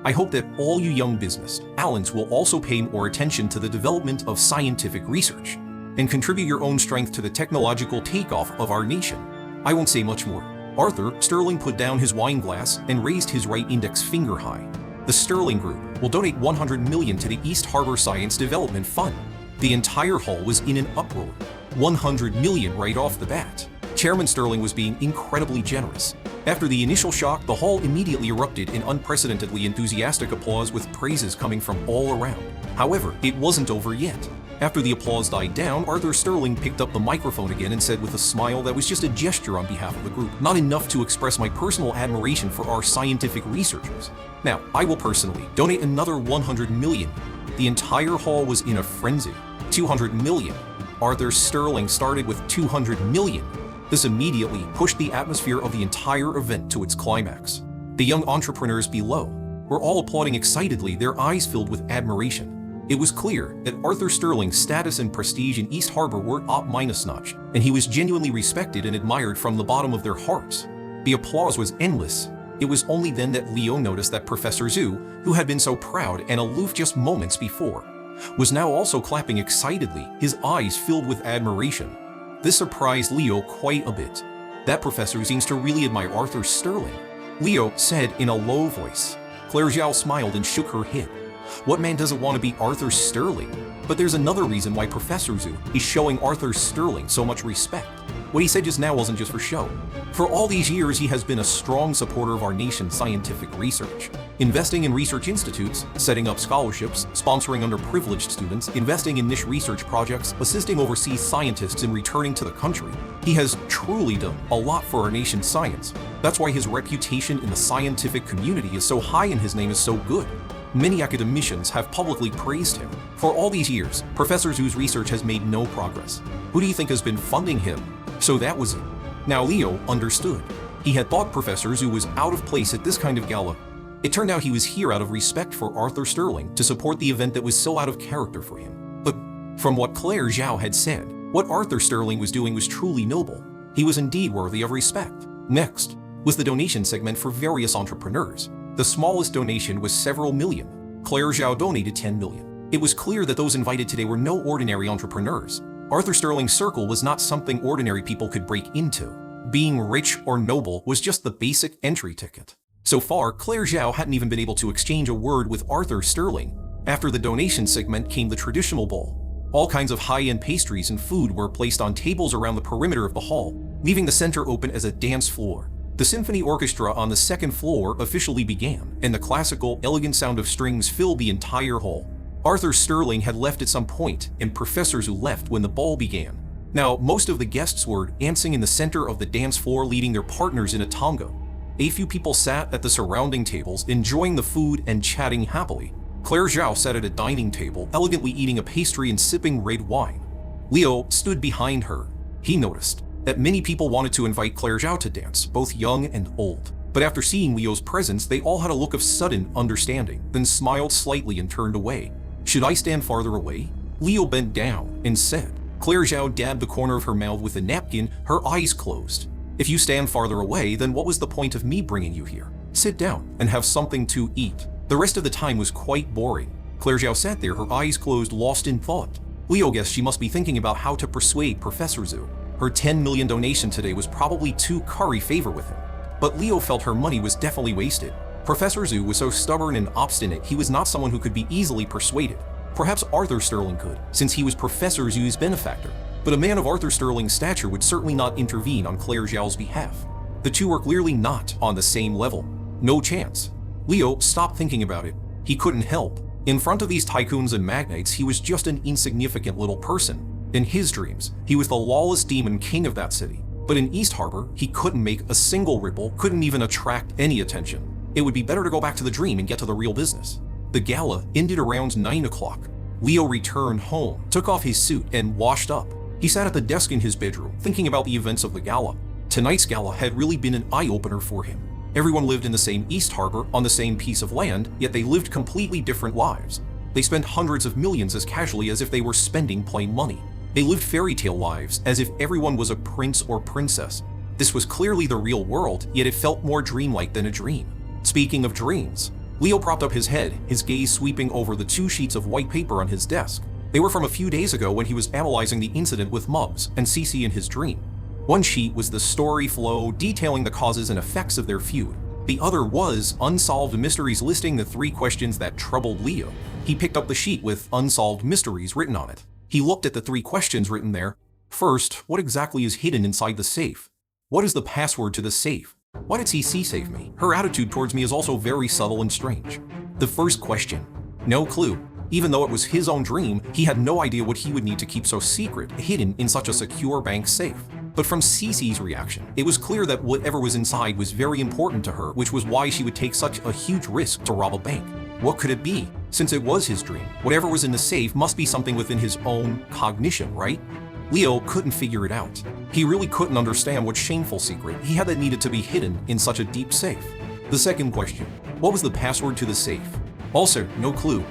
I hope that all you young business talents will also pay more attention to the development of scientific research. and contribute your own strength to the technological takeoff of our nation. I won't say much more. Arthur Sterling put down his wine glass and raised his right index finger high. The Sterling Group will donate $100 million to the East Harbor Science Development Fund. The entire hall was in an uproar. $100 million right off the bat. Chairman Sterling was being incredibly generous. After the initial shock, the hall immediately erupted in unprecedentedly enthusiastic applause with praises coming from all around. However, it wasn't over yet. After the applause died down, Arthur Sterling picked up the microphone again and said with a smile that was just a gesture on behalf of the group, not enough to express my personal admiration for our scientific researchers. Now, I will personally donate another $100 million. The entire hall was in a frenzy. $200 million. Arthur Sterling started with $200 million. This immediately pushed the atmosphere of the entire event to its climax. The young entrepreneurs below were all applauding excitedly, their eyes filled with admiration. It was clear that Arthur Sterling's status and prestige in East Harbor were top-notch, and he was genuinely respected and admired from the bottom of their hearts. The applause was endless. It was only then that Leo noticed that Professor Zhu, who had been so proud and aloof just moments before, was now also clapping excitedly, his eyes filled with admiration. This surprised Leo quite a bit. That professor seems to really admire Arthur Sterling, Leo said in a low voice. Claire Zhao smiled and shook her head. What man doesn't want to be Arthur Sterling? But there's another reason why Professor Zhu is showing Arthur Sterling so much respect. What he said just now wasn't just for show. For all these years, he has been a strong supporter of our nation's scientific research, investing in research institutes, setting up scholarships, sponsoring underprivileged students, investing in niche research projects, assisting overseas scientists in returning to the country. He has truly done a lot for our nation's science. That's why his reputation in the scientific community is so high and his name is so good. Many academicians have publicly praised him. For all these years, Professor Zhu's research has made no progress. Who do you think has been funding him? So that was it. Now Leo understood. He had thought Professor Zhu was out of place at this kind of gala. It turned out he was here out of respect for Arthur Sterling to support the event that was so out of character for him. But from what Claire Zhao had said, what Arthur Sterling was doing was truly noble. He was indeed worthy of respect. Next was the donation segment for various entrepreneurs. The smallest donation was several million. Claire Zhao donated $10 million. It was clear that those invited today were no ordinary entrepreneurs. Arthur Sterling's circle was not something ordinary people could break into. Being rich or noble was just the basic entry ticket. So far, Claire Zhao hadn't even been able to exchange a word with Arthur Sterling. After the donation segment came the traditional bowl. All kinds of high-end pastries and food were placed on tables around the perimeter of the hall, leaving the center open as a dance floor. The symphony orchestra on the second floor officially began, and the classical, elegant sound of strings filled the entire hall. Arthur Sterling had left at some point, and Professor Zhu left when the ball began. Now, most of the guests were dancing in the center of the dance floor, leading their partners in a tango. A few people sat at the surrounding tables, enjoying the food and chatting happily. Claire Zhao sat at a dining table, elegantly eating a pastry and sipping red wine. Leo stood behind her. He noticed that many people wanted to invite Claire Zhao to dance, both young and old. But after seeing Leo's presence, they all had a look of sudden understanding, then smiled slightly and turned away. Should I stand farther away? Leo bent down and said. Claire Zhao dabbed the corner of her mouth with a napkin, her eyes closed. If you stand farther away, then what was the point of me bringing you here? Sit down and have something to eat. The rest of the time was quite boring. Claire Zhao sat there, her eyes closed, lost in thought. Leo guessed she must be thinking about how to persuade Professor Zhu. Her $10 million donation today was probably to curry favor with him. But Leo felt her money was definitely wasted. Professor Zhu was so stubborn and obstinate, he was not someone who could be easily persuaded. Perhaps Arthur Sterling could, since he was Professor Zhu's benefactor. But a man of Arthur Sterling's stature would certainly not intervene on Claire Zhao's behalf. The two were clearly not on the same level. No chance. Leo stopped thinking about it. He couldn't help. In front of these tycoons and magnates, he was just an insignificant little person. In his dreams, he was the lawless demon king of that city. But in East Harbor, he couldn't make a single ripple, couldn't even attract any attention. It would be better to go back to the dream and get to the real business. The gala ended around 9 o'clock. Leo returned home, took off his suit, and washed up. He sat at the desk in his bedroom, thinking about the events of the gala. Tonight's gala had really been an eye-opener for him. Everyone lived in the same East Harbor, on the same piece of land, yet they lived completely different lives. They spent hundreds of millions as casually as if they were spending plain money. They lived fairy tale lives as if everyone was a prince or princess. This was clearly the real world, yet it felt more dreamlike than a dream. Speaking of dreams, Leo propped up his head, his gaze sweeping over the 2 sheets of white paper on his desk. They were from a few days ago when he was analyzing the incident with Muggs and Cece in his dream. One sheet was the story flow detailing the causes and effects of their feud. The other was Unsolved Mysteries listing the 3 questions that troubled Leo. He picked up the sheet with Unsolved Mysteries written on it. He looked at the 3 questions written there. First, what exactly is hidden inside the safe? What is the password to the safe? Why did Cece save me? Her attitude towards me is also very subtle and strange. The first question. No clue. Even though it was his own dream, he had no idea what he would need to keep so secret, hidden in such a secure bank safe. But from Cece's reaction, it was clear that whatever was inside was very important to her, which was why she would take such a huge risk to rob a bank. What could it be? Since it was his dream, whatever was in the safe must be something within his own cognition, right? Leo couldn't figure it out. He really couldn't understand what shameful secret he had that needed to be hidden in such a deep safe. The second question, what was the password to the safe? Also, no clue.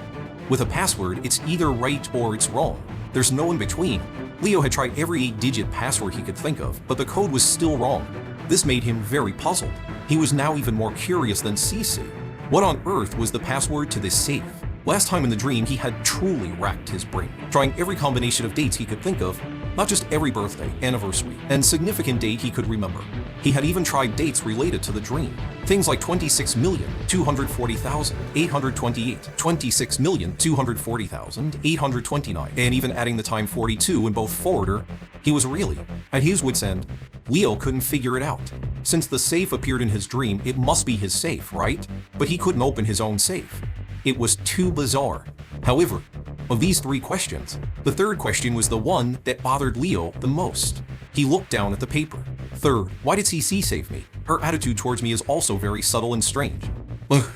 With a password, it's either right or it's wrong. There's no in between. Leo had tried every 8-digit password he could think of, but the code was still wrong. This made him very puzzled. He was now even more curious than Cece. What on earth was the password to this safe? Last time in the dream, he had truly racked his brain, trying every combination of dates he could think of, not just every birthday, anniversary, and significant date he could remember. He had even tried dates related to the dream. Things like 26,240,828, 26,240,829, and even adding the time 42 in both forwarder. He was really at his wit's end. Leo couldn't figure it out. Since the safe appeared in his dream, it must be his safe, right? But he couldn't open his own safe. It was too bizarre. However, of these 3 questions, the third question was the one that bothered Leo the most. He looked down at the paper. Third, why did Cece save me? Her attitude towards me is also very subtle and strange. Ugh.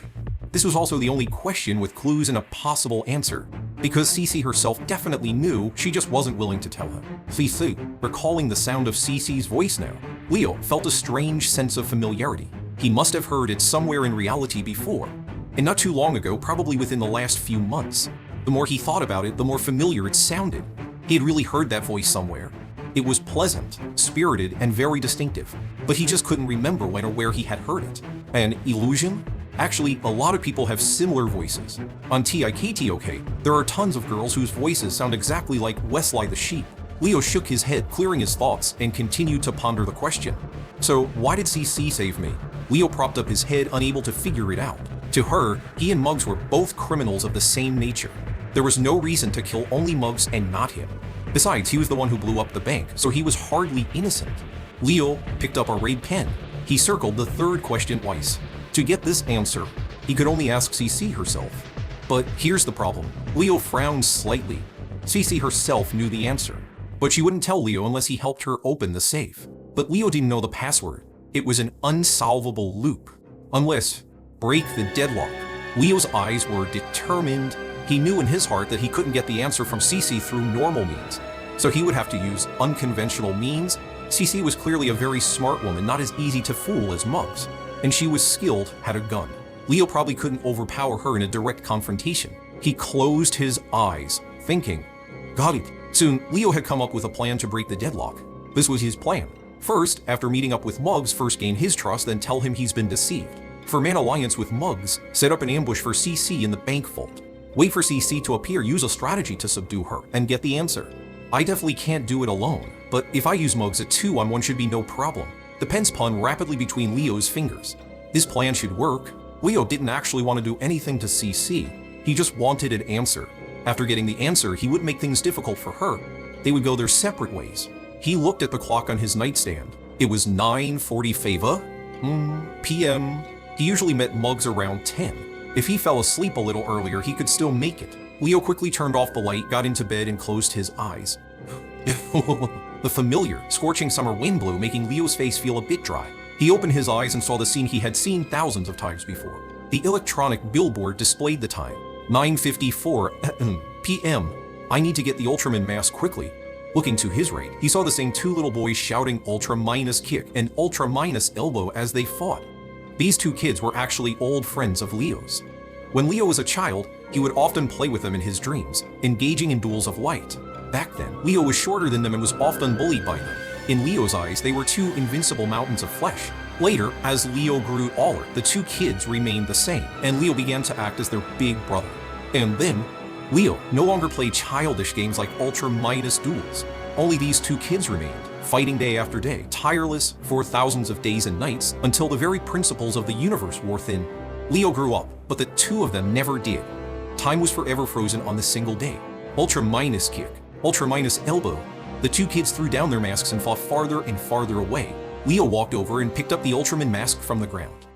This was also the only question with clues and a possible answer, because Cece herself definitely knew, she just wasn't willing to tell him. Cece, recalling the sound of Cece's voice now, Leo felt a strange sense of familiarity. He must have heard it somewhere in reality before, and not too long ago, probably within the last few months. The more he thought about it, the more familiar it sounded. He had really heard that voice somewhere. It was pleasant, spirited, and very distinctive, but he just couldn't remember when or where he had heard it. An illusion? Actually, a lot of people have similar voices. On TikTok, there are tons of girls whose voices sound exactly like Wesley the sheep. Leo shook his head, clearing his thoughts, and continued to ponder the question. So, why did Cece save me? Leo propped up his head, unable to figure it out. To her, he and Muggs were both criminals of the same nature. There was no reason to kill only Muggs and not him. Besides, he was the one who blew up the bank, so he was hardly innocent. Leo picked up a red pen. He circled the third question twice. To get this answer, he could only ask Cece herself. But here's the problem. Leo frowned slightly. Cece herself knew the answer, but she wouldn't tell Leo unless he helped her open the safe. But Leo didn't know the password. It was an unsolvable loop. Unless, break the deadlock. Leo's eyes were determined. He knew in his heart that he couldn't get the answer from Cece through normal means, so he would have to use unconventional means. Cece was clearly a very smart woman, not as easy to fool as Muggs, and she was skilled, had a gun. Leo probably couldn't overpower her in a direct confrontation. He closed his eyes, thinking, got it. Soon, Leo had come up with a plan to break the deadlock. This was his plan. First, after meeting up with Muggs, first gain his trust, then tell him he's been deceived. Form an alliance with Muggs, set up an ambush for Cece in the bank vault. Wait for Cece to appear, use a strategy to subdue her, and get the answer. I definitely can't do it alone, but if I use Muggs at 2 on 1 should be no problem. The pen spun rapidly between Leo's fingers. This plan should work. Leo didn't actually want to do anything to Cece. He just wanted an answer. After getting the answer, he would make things difficult for her. They would go their separate ways. He looked at the clock on his nightstand. It was 9:45 p.m. He usually met Muggs around 10. If he fell asleep a little earlier, he could still make it. Leo quickly turned off the light, got into bed, and closed his eyes. The familiar, scorching summer wind blew, making Leo's face feel a bit dry. He opened his eyes and saw the scene he had seen thousands of times before. The electronic billboard displayed the time. 9:54 p.m. I need to get the Ultraman mask quickly. Looking to his right, he saw the same 2 little boys shouting Ultra minus kick and Ultra minus elbow as they fought. These 2 kids were actually old friends of Leo's. When Leo was a child, he would often play with them in his dreams, engaging in duels of light. Back then, Leo was shorter than them and was often bullied by them. In Leo's eyes, they were 2 invincible mountains of flesh. Later, as Leo grew taller, the 2 kids remained the same, and Leo began to act as their big brother. And then, Leo no longer played childish games like Ultra Midas duels. Only these two kids remained, fighting day after day, tireless for thousands of days and nights, until the very principles of the universe wore thin. Leo grew up, but the two of them never did. Time was forever frozen on this single day. Ultra minus kick, Ultra minus elbow. The two kids threw down their masks and fought farther and farther away. Leo walked over and picked up the Ultraman mask from the ground.